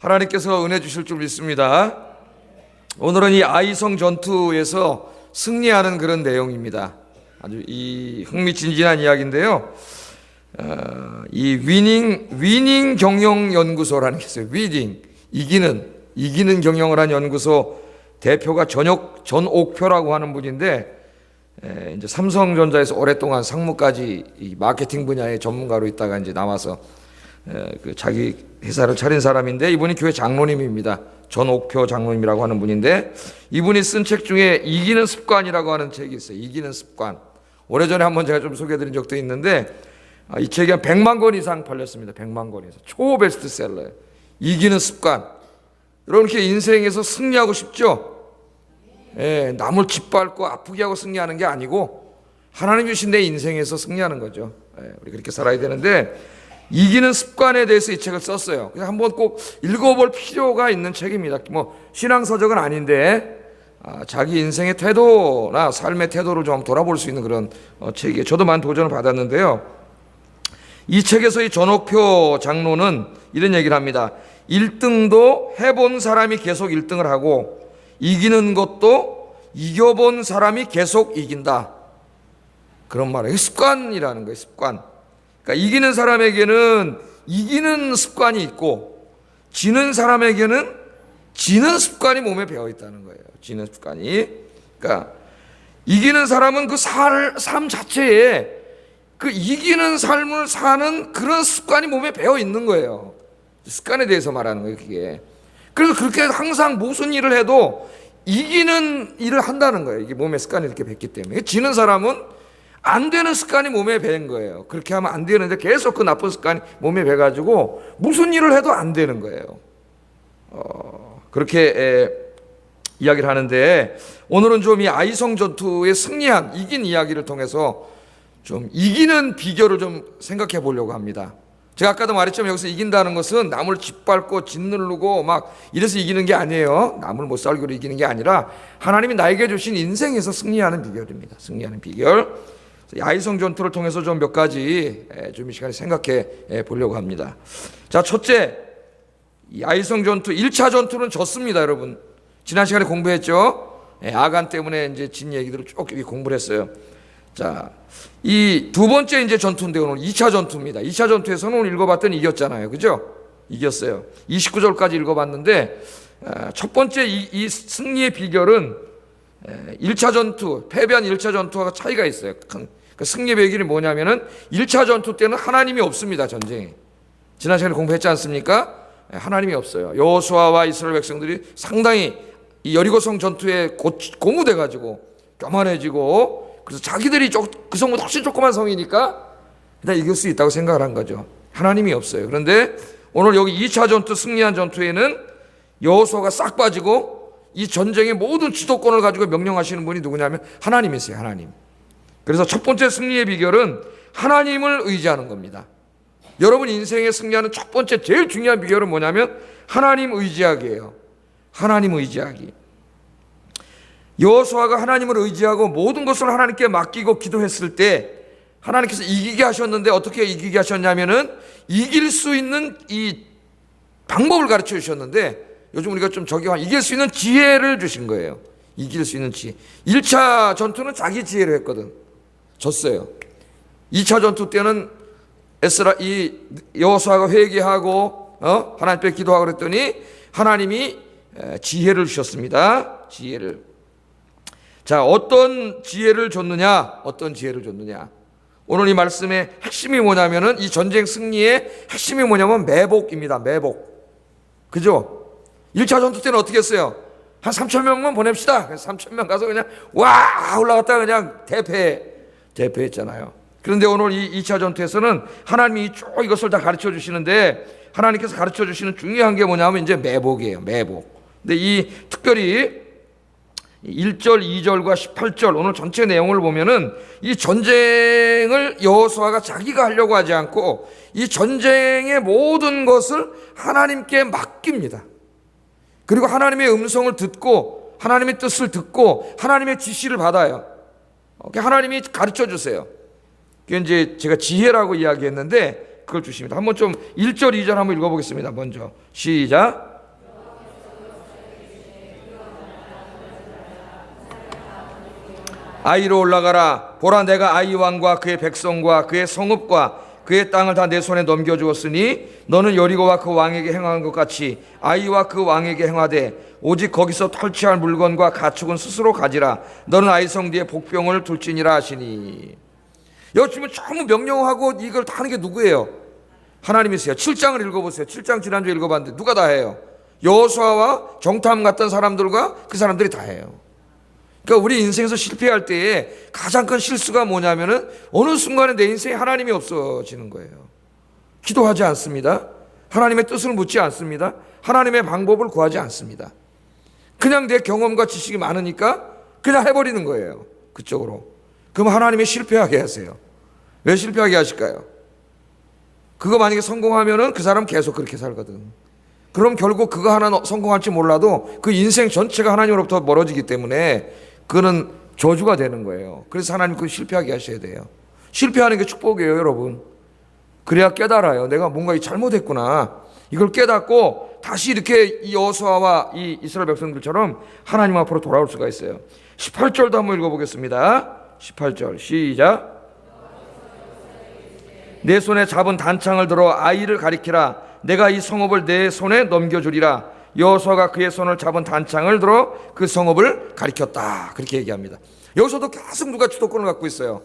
하나님께서 은혜 주실 줄 믿습니다. 오늘은 이 아이성 전투에서 승리하는 그런 내용입니다. 아주 이 흥미진진한 이야기인데요. 이 위닝 경영 연구소라는 게 있어요. 이기는 경영을 한 연구소 대표가 전옥표라고 하는 분인데, 이제 삼성전자에서 오랫동안 상무까지 이 마케팅 분야의 전문가로 있다가 이제 나와서 그 자기 회사를 차린 사람인데, 이분이 교회 장로님입니다. 전옥표 장로님이라고 하는 분인데, 이분이 쓴 책 중에 이기는 습관이라고 하는 책이 있어요. 이기는 습관. 오래전에 한번 제가 좀 소개해드린 적도 있는데, 이 책이 한 100만 권 이상 팔렸습니다. 100만 권 이상. 초베스트셀러예요. 이기는 습관. 여러분, 이렇게 인생에서 승리하고 싶죠? 예, 남을 기뻐하고 아프게 하고 승리하는 게 아니고 하나님 주신 내 인생에서 승리하는 거죠. 예, 우리 그렇게 살아야 되는데, 이기는 습관에 대해서 이 책을 썼어요. 그래서 한번 꼭 읽어볼 필요가 있는 책입니다. 뭐 신앙서적은 아닌데 자기 인생의 태도나 삶의 태도를 좀 돌아볼 수 있는 그런 책이에요. 저도 많은 도전을 받았는데요. 이 책에서 이 전옥표 장로는 이런 얘기를 합니다. 1등도 해본 사람이 계속 1등을 하고, 이기는 것도 이겨본 사람이 계속 이긴다. 그런 말이에요. 습관이라는 거예요. 습관. 그러니까 이기는 사람에게는 이기는 습관이 있고, 지는 사람에게는 지는 습관이 몸에 배어 있다는 거예요. 지는 습관이. 그러니까 이기는 사람은 그 삶 자체에 그 이기는 삶을 사는 그런 습관이 몸에 배어 있는 거예요. 습관에 대해서 말하는 거예요, 그게. 그래서 그렇게 항상 무슨 일을 해도 이기는 일을 한다는 거예요. 이게 몸에 습관이 이렇게 뱄기 때문에. 지는 사람은 안 되는 습관이 몸에 밴 거예요. 그렇게 하면 안 되는데 계속 그 나쁜 습관이 몸에 배가지고 무슨 일을 해도 안 되는 거예요. 그렇게 이야기를 하는데, 오늘은 좀 이 아이성 전투의 승리한 이긴 이야기를 통해서 좀 이기는 비결을 좀 생각해 보려고 합니다. 제가 아까도 말했지만, 여기서 이긴다는 것은 남을 짓밟고 짓누르고 막 이래서 이기는 게 아니에요. 남을 못 살기로 이기는 게 아니라 하나님이 나에게 주신 인생에서 승리하는 비결입니다. 승리하는 비결. 아이성 전투를 통해서 좀 몇 가지 좀 이 시간에 생각해 보려고 합니다. 자, 첫째, 이 아이성 전투 1차 전투는 졌습니다, 여러분. 지난 시간에 공부했죠. 아간 때문에 이제 진 얘기들을 쭉 공부를 했어요. 자, 이 두 번째 이제 전투인데, 오늘 2차 전투입니다. 2차 전투에서는 오늘 읽어봤더니 이겼잖아요. 그죠? 이겼어요. 29절까지 읽어봤는데, 첫 번째 이 승리의 비결은 1차 전투, 패배한 1차 전투와 차이가 있어요. 그 승리의 비결이 뭐냐면은 1차 전투 때는 하나님이 없습니다, 전쟁에. 지난 시간에 공부했지 않습니까? 하나님이 없어요. 여호수아와 이스라엘 백성들이 상당히 이 여리고성 전투에 고무돼가지고 교만해지고, 그래서 자기들이 그 성보다 훨씬 조그만 성이니까 일단 이길 수 있다고 생각을 한 거죠. 하나님이 없어요. 그런데 오늘 여기 2차 전투, 승리한 전투에는 여호수아가 싹 빠지고 이 전쟁의 모든 주도권을 가지고 명령하시는 분이 누구냐면 하나님이세요. 하나님. 그래서 첫 번째 승리의 비결은 하나님을 의지하는 겁니다. 여러분 인생에 승리하는 첫 번째 제일 중요한 비결은 뭐냐면 하나님 의지하기예요. 하나님 의지하기. 여호수아가 하나님을 의지하고 모든 것을 하나님께 맡기고 기도했을 때 하나님께서 이기게 하셨는데, 어떻게 이기게 하셨냐면은 이길 수 있는 이 방법을 가르쳐 주셨는데, 요즘 우리가 좀 이길 수 있는 지혜를 주신 거예요. 이길 수 있는 지혜. 1차 전투는 자기 지혜로 했거든. 졌어요. 2차 전투 때는 이 여호수아가 회개하고 하나님께 기도하고 그랬더니 하나님이 지혜를 주셨습니다. 지혜를. 자, 어떤 지혜를 줬느냐? 어떤 지혜를 줬느냐? 오늘 이 말씀의 핵심이 뭐냐면은, 이 전쟁 승리의 핵심이 뭐냐면 매복입니다. 매복. 그죠? 1차 전투 때는 어떻게 했어요? 한 3,000명만 보냅시다. 그래서 3,000명 가서 그냥 와 올라갔다가 그냥 대패했잖아요. 그런데 오늘 이 2차 전투에서는 하나님이 쭉 이것을 다 가르쳐 주시는데, 하나님께서 가르쳐 주시는 중요한 게 뭐냐면 이제 매복이에요. 매복. 근데 이 특별히 1절, 2절과 18절 오늘 전체 내용을 보면은 이 전쟁을 여호수아가 자기가 하려고 하지 않고 이 전쟁의 모든 것을 하나님께 맡깁니다. 그리고 하나님의 음성을 듣고 하나님의 뜻을 듣고 하나님의 지시를 받아요. 하나님이 가르쳐 주세요. 그게 이제 제가 지혜라고 이야기했는데 그걸 주십니다. 한번 좀 1절, 2절 한번 읽어보겠습니다. 먼저 시작. 아이로 올라가라. 보라, 내가 아이 왕과 그의 백성과 그의 성읍과 그의 땅을 다 내 손에 넘겨주었으니 너는 여리고와 그 왕에게 행한 것 같이 아이와 그 왕에게 행하되 오직 거기서 털취할 물건과 가축은 스스로 가지라. 너는 아이 성뒤에 복병을 둘지니라 하시니. 여기 지금 전부 명령하고 이걸 다 하는 게 누구예요? 하나님이세요. 7장을 읽어보세요. 7장 지난주에 읽어봤는데 누가 다 해요? 여호수아와 정탐 갔던 사람들과 그 사람들이 다 해요. 그러니까 우리 인생에서 실패할 때에 가장 큰 실수가 뭐냐면은 어느 순간에 내 인생에 하나님이 없어지는 거예요. 기도하지 않습니다. 하나님의 뜻을 묻지 않습니다. 하나님의 방법을 구하지 않습니다. 그냥 내 경험과 지식이 많으니까 그냥 해버리는 거예요. 그쪽으로. 그럼 하나님이 실패하게 하세요. 왜 실패하게 하실까요? 그거 만약에 성공하면은 그 사람 계속 그렇게 살거든. 그럼 결국 그거 하나 성공할지 몰라도 그 인생 전체가 하나님으로부터 멀어지기 때문에 그거는 저주가 되는 거예요. 그래서 하나님 그거 실패하게 하셔야 돼요. 실패하는 게 축복이에요, 여러분. 그래야 깨달아요. 내가 뭔가 잘못했구나. 이걸 깨닫고 다시 이렇게 이 여호수아와 이 이스라엘 백성들처럼 하나님 앞으로 돌아올 수가 있어요. 18절도 한번 읽어보겠습니다. 18절 시작. 내 손에 잡은 단창을 들어 아이를 가리키라. 내가 이 성읍을 내 손에 넘겨주리라. 여호수아가 그의 손을 잡은 단창을 들어 그 성읍을 가리켰다. 그렇게 얘기합니다. 여기서도 계속 누가 주도권을 갖고 있어요?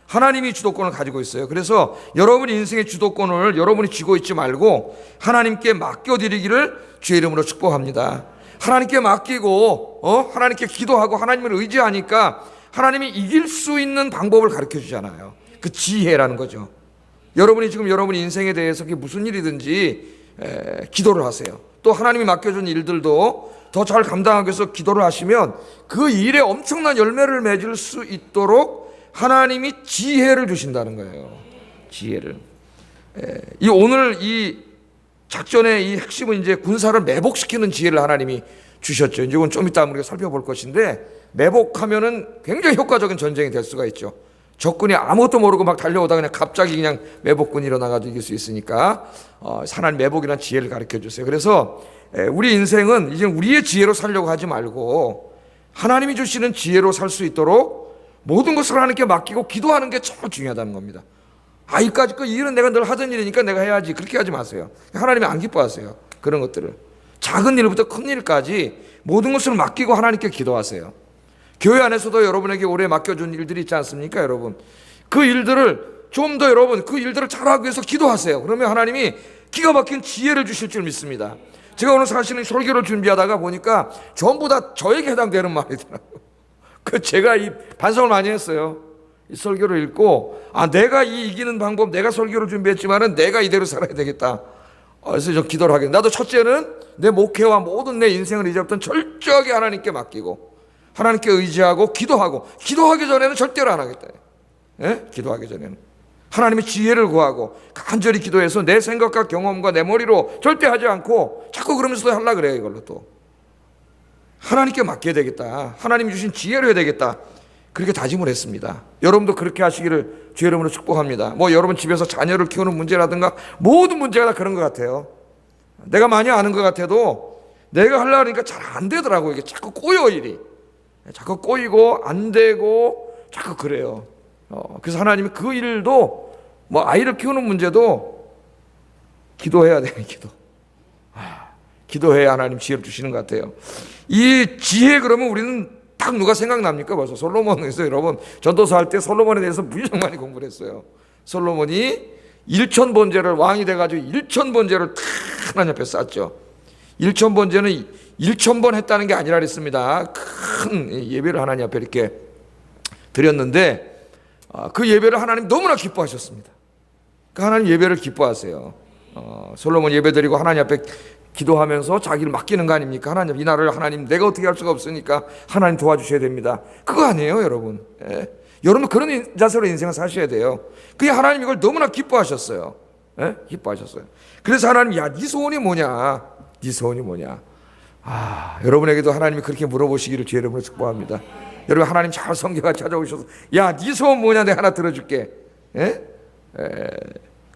하나님이 주도권을 가지고 있어요. 그래서 여러분 인생의 주도권을 여러분이 쥐고 있지 말고 하나님께 맡겨드리기를 주의 이름으로 축복합니다. 하나님께 맡기고 하나님께 기도하고 하나님을 의지하니까 하나님이 이길 수 있는 방법을 가르쳐 주잖아요. 그 지혜라는 거죠. 여러분이 지금 여러분 인생에 대해서 그게 무슨 일이든지 기도를 하세요. 또 하나님이 맡겨준 일들도 더 잘 감당하기 위해서 기도를 하시면 그 일에 엄청난 열매를 맺을 수 있도록 하나님이 지혜를 주신다는 거예요. 지혜를. 이 오늘 이 작전의 이 핵심은 이제 군사를 매복시키는 지혜를 하나님이 주셨죠. 이제 이건 좀 이따 우리가 살펴볼 것인데 매복하면은 굉장히 효과적인 전쟁이 될 수가 있죠. 적군이 아무것도 모르고 막 달려오다 그냥 갑자기 그냥 매복군이 일어나가지고 이길 수 있으니까 하나님 매복이라는 지혜를 가르쳐 주세요. 그래서 우리 인생은 이제 우리의 지혜로 살려고 하지 말고 하나님이 주시는 지혜로 살 수 있도록 모든 것을 하나님께 맡기고 기도하는 게 참 중요하다는 겁니다. 이까짓 거 일은 내가 늘 하던 일이니까 내가 해야지 그렇게 하지 마세요. 하나님이 안 기뻐하세요. 그런 것들을. 작은 일부터 큰 일까지 모든 것을 맡기고 하나님께 기도하세요. 교회 안에서도 여러분에게 오래 맡겨준 일들이 있지 않습니까, 여러분? 그 일들을 좀 더 여러분 그 일들을 잘하기 위해서 기도하세요. 그러면 하나님이 기가 막힌 지혜를 주실 줄 믿습니다. 제가 오늘 사실은 설교를 준비하다가 보니까 전부 다 저에게 해당되는 말이더라고요. 제가 이 반성을 많이 했어요. 이 설교를 읽고 내가 이 이기는 방법 내가 설교를 준비했지만은 내가 이대로 살아야 되겠다. 그래서 저 기도를 하겠다. 나도 첫째는 내 목회와 모든 내 인생을 이제부터 철저하게 하나님께 맡기고 하나님께 의지하고 기도하기 전에는 절대로 안 하겠다. 기도하기 전에는 하나님의 지혜를 구하고 간절히 기도해서 내 생각과 경험과 내 머리로 절대 하지 않고 자꾸 그러면서도 하려고 그래요. 이걸로 또 하나님께 맡겨야 되겠다. 하나님이 주신 지혜로 해야 되겠다. 그렇게 다짐을 했습니다. 여러분도 그렇게 하시기를 주의 이름으로 축복합니다. 여러분 집에서 자녀를 키우는 문제라든가 모든 문제가 다 그런 것 같아요. 내가 많이 아는 것 같아도 내가 하려고 하니까 잘 안 되더라고요. 이게 자꾸 꼬여 일이. 자꾸 꼬이고 안 되고 자꾸 그래요. 그래서 하나님이 그 일도 아이를 키우는 문제도 기도해야 돼요. 기도해야 하나님 지혜를 주시는 것 같아요. 이 지혜 그러면 우리는 딱 누가 생각납니까? 벌써 솔로몬에서 여러분 전도서 할 때 솔로몬에 대해서 무지성 많이 공부를 했어요. 솔로몬이 1000번제를 왕이 돼가지고 1000번제를 탁 하나님 앞에 쌓았죠. 1000번제는 1000번 했다는 게 아니라 그랬습니다. 큰 예배를 하나님 앞에 이렇게 드렸는데 그 예배를 하나님 너무나 기뻐하셨습니다. 그 하나님 예배를 기뻐하세요. 솔로몬 예배 드리고 하나님 앞에 기도하면서 자기를 맡기는 거 아닙니까? 하나님 이 나라를 하나님 내가 어떻게 할 수가 없으니까 하나님 도와주셔야 됩니다. 그거 아니에요, 여러분. 여러분 그런 자세로 인생을 사셔야 돼요. 그게 하나님 이걸 너무나 기뻐하셨어요. 기뻐하셨어요. 그래서 하나님 네 소원이 뭐냐? 네 소원이 뭐냐? 여러분에게도 하나님이 그렇게 물어보시기를 주의 이름으로 축복합니다. 여러분 하나님 잘 성경에 찾아오셔서 네 소원 뭐냐? 내가 하나 들어줄게.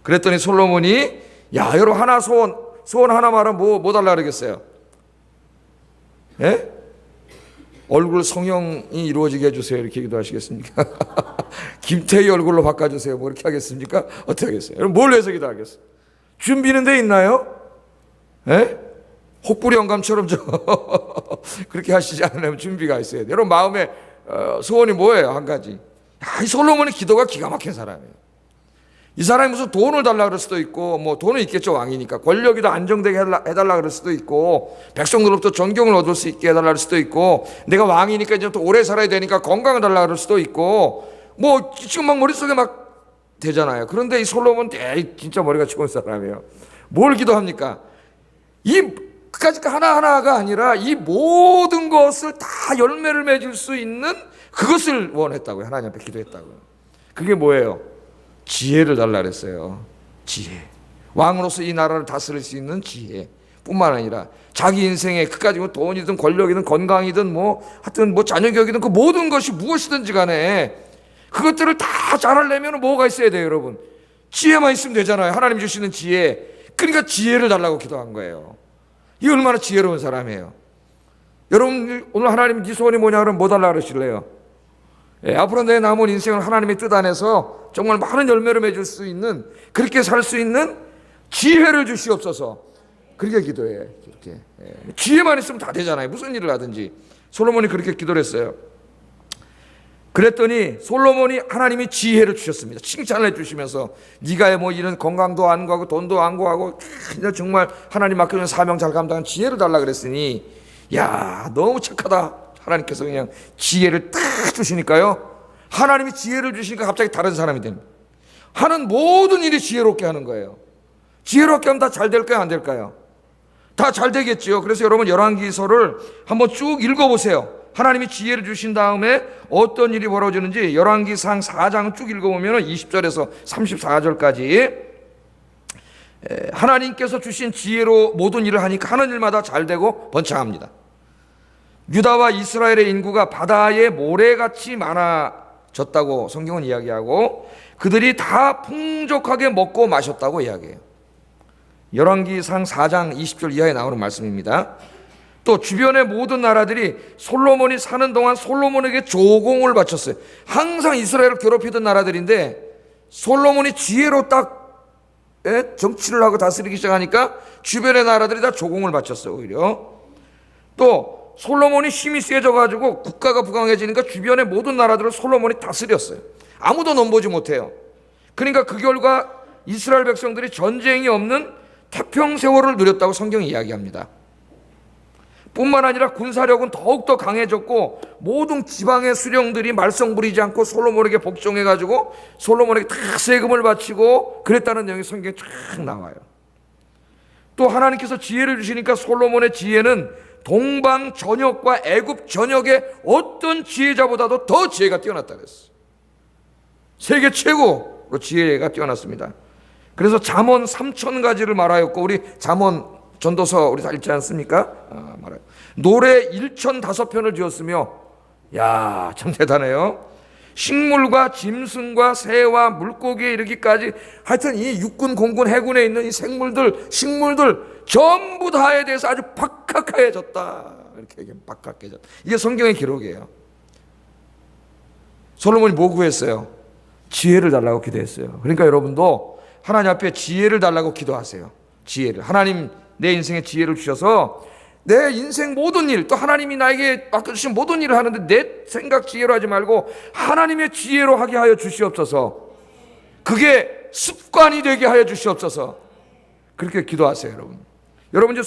그랬더니 솔로몬이 여러분 하나 소원 하나 말하면 뭐 달라 그러겠어요? 얼굴 성형이 이루어지게 해주세요. 이렇게 기도하시겠습니까? 김태희 얼굴로 바꿔주세요. 뭐 이렇게 하겠습니까? 어떻게 하겠어요? 여러분 뭘 위해서 기도하겠어요? 준비는 돼 있나요? 예? 혹부리 영감처럼 그렇게 하시지 않으면 준비가 있어야 돼요. 여러분 마음에 소원이 뭐예요? 한 가지. 이 솔로몬의 기도가 기가 막힌 사람이에요. 이 사람이 무슨 돈을 달라 그럴 수도 있고, 뭐 돈은 있겠죠, 왕이니까. 권력이 더 안정되게 해달라 그럴 수도 있고, 백성들로부터 존경을 얻을 수 있게 해달라 그럴 수도 있고, 내가 왕이니까 이제 또 오래 살아야 되니까 건강을 달라 그럴 수도 있고, 뭐 지금 막 머릿속에 막 되잖아요. 그런데 이 솔로몬 진짜 머리가 좋은 사람이에요. 뭘 기도합니까? 그까짓 하나하나가 아니라 이 모든 것을 다 열매를 맺을 수 있는 그것을 원했다고요. 하나님 앞에 기도했다고요. 그게 뭐예요? 지혜를 달라 그랬어요. 지혜. 왕으로서 이 나라를 다스릴 수 있는 지혜 뿐만 아니라 자기 인생에 그까짓 돈이든 권력이든 건강이든 뭐 하여튼 뭐 자녀 교육이든 그 모든 것이 무엇이든지 간에 그것들을 다 잘하려면 뭐가 있어야 돼요, 여러분? 지혜만 있으면 되잖아요. 하나님 주시는 지혜. 그러니까 지혜를 달라고 기도한 거예요. 이 얼마나 지혜로운 사람이에요. 여러분 오늘 하나님 네 소원이 뭐냐 그러면 뭐 달라 그러실래요? 앞으로 내 남은 인생을 하나님의 뜻 안에서 정말 많은 열매를 맺을 수 있는, 그렇게 살 수 있는 지혜를 주시옵소서. 그렇게 기도해. 그렇게. 지혜만 있으면 다 되잖아요. 무슨 일을 하든지. 솔로몬이 그렇게 기도를 했어요. 그랬더니 솔로몬이 하나님이 지혜를 주셨습니다. 칭찬을 해주시면서 네가 뭐 이런 건강도 안 구하고 돈도 안 구하고 정말 하나님 맡겨준 사명 잘 감당한 지혜를 달라 그랬으니, 야 너무 착하다. 하나님께서 그냥 지혜를 딱 주시니까요, 하나님이 지혜를 주시니까 갑자기 다른 사람이 됩니다. 하는 모든 일이 지혜롭게 하는 거예요. 지혜롭게 하면 다 잘 될까요? 안 될까요? 다 잘 되겠죠. 그래서 여러분 열왕기서를 한번 쭉 읽어보세요. 하나님이 지혜를 주신 다음에 어떤 일이 벌어지는지 열왕기상 4장 쭉 읽어보면 20절에서 34절까지 하나님께서 주신 지혜로 모든 일을 하니까 하는 일마다 잘 되고 번창합니다. 유다와 이스라엘의 인구가 바다의 모래같이 많아졌다고 성경은 이야기하고 그들이 다 풍족하게 먹고 마셨다고 이야기해요. 열왕기상 4장 20절 이하에 나오는 말씀입니다. 또 주변의 모든 나라들이 솔로몬이 사는 동안 솔로몬에게 조공을 바쳤어요. 항상 이스라엘을 괴롭히던 나라들인데 솔로몬이 지혜로 딱 정치를 하고 다스리기 시작하니까 주변의 나라들이 다 조공을 바쳤어요. 오히려 또 솔로몬이 힘이 세져가지고 국가가 부강해지니까 주변의 모든 나라들을 솔로몬이 다스렸어요. 아무도 넘보지 못해요. 그러니까 그 결과 이스라엘 백성들이 전쟁이 없는 태평세월을 누렸다고 성경이 이야기합니다. 뿐만 아니라 군사력은 더욱더 강해졌고 모든 지방의 수령들이 말썽 부리지 않고 솔로몬에게 복종해가지고 솔로몬에게 다 세금을 바치고 그랬다는 내용이 성경에 쫙 나와요. 또 하나님께서 지혜를 주시니까 솔로몬의 지혜는 동방 전역과 애굽 전역의 어떤 지혜자보다도 더 지혜가 뛰어났다 그랬어요. 세계 최고로 지혜가 뛰어났습니다. 그래서 잠언 3,000가지를 말하였고, 우리 잠언 전도서 우리 다 읽지 않습니까? 말아요. 노래 1,005편을 지었으며, 야, 참 대단해요. 식물과 짐승과 새와 물고기에 이르기까지 하여튼 이 육군, 공군, 해군에 있는 이 생물들, 식물들 전부 다에 대해서 아주 박학해졌다. 이렇게 얘기하면 박학해졌다. 이게 성경의 기록이에요. 솔로몬이 뭐 구했어요? 지혜를 달라고 기도했어요. 그러니까 여러분도 하나님 앞에 지혜를 달라고 기도하세요. 지혜를. 하나님 내 인생에 지혜를 주셔서 내 인생 모든 일, 또 하나님이 나에게 맡겨주신 모든 일을 하는데 내 생각 지혜로 하지 말고 하나님의 지혜로 하게 하여 주시옵소서. 그게 습관이 되게 하여 주시옵소서. 그렇게 기도하세요, 여러분. 여러분 이제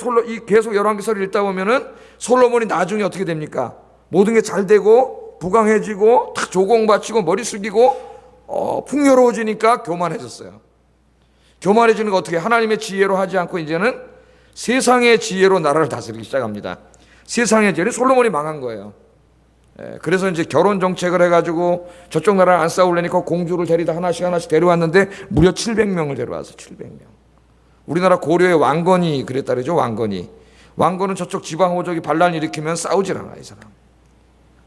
계속 열왕기서를 읽다 보면은 솔로몬이 나중에 어떻게 됩니까? 모든 게 잘 되고 부강해지고 탁 조공 바치고 머리 숙이고 풍요로워지니까 교만해졌어요. 교만해지는 거 어떻게? 하나님의 지혜로 하지 않고 이제는 세상의 지혜로 나라를 다스리기 시작합니다. 세상의 지혜로 솔로몬이 망한 거예요. 그래서 이제 결혼 정책을 해가지고 저쪽 나라를 안 싸우려니까 공주를 데리다 하나씩 데려왔는데 무려 700명을 데려와서 700명. 우리나라 고려의 왕건이 그랬다 그러죠. 왕건은 저쪽 지방 호족이 반란 일으키면 싸우질 않아. 이 사람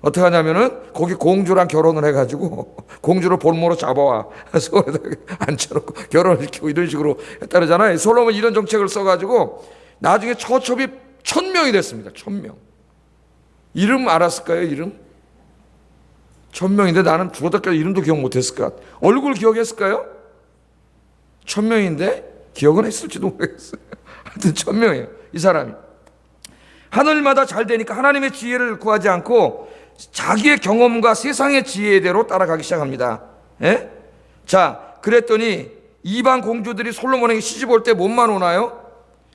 어떻게 하냐면은 거기 공주랑 결혼을 해가지고 공주를 볼모로 잡아와 서울에다 앉혀놓고 결혼을 시키고 이런 식으로 했다 그러잖아요. 솔로몬 이런 정책을 써가지고 나중에 처첩이 1,000명이 됐습니다. 1,000명. 이름 알았을까요? 이름? 1000명인데 나는 죽었다까지 이름도 기억 못했을까? 얼굴 기억했을까요? 1000명인데 기억은 했을지도 모르겠어요. 하여튼 1000명이에요. 이 사람이. 하늘마다 잘 되니까 하나님의 지혜를 구하지 않고 자기의 경험과 세상의 지혜대로 따라가기 시작합니다. 예? 자, 그랬더니 이방 공주들이 솔로몬에게 시집 올 때 몸만 오나요?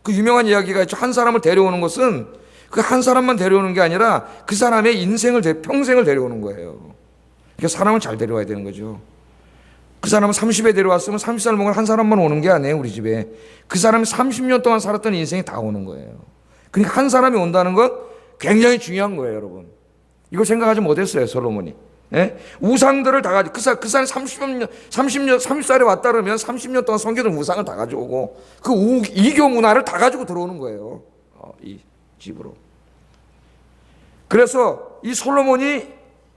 그 유명한 이야기가 있죠. 한 사람을 데려오는 것은 그 한 사람만 데려오는 게 아니라 그 사람의 인생을, 평생을 데려오는 거예요. 그러니까 사람을 잘 데려와야 되는 거죠. 그 사람은 30에 데려왔으면 30살 먹은 한 사람만 오는 게 아니에요, 우리 집에. 그 사람이 30년 동안 살았던 인생이 다 오는 거예요. 그러니까 한 사람이 온다는 건 굉장히 중요한 거예요, 여러분. 이걸 생각하지 못했어요, 솔로몬이. 예? 우상들을 다 가지고, 그 사람이 30살에 왔다 그러면 30년 동안 섬기던 우상을 다 가져오고, 그 이교 문화를 다 가지고 들어오는 거예요. 이 집으로. 그래서 이 솔로몬이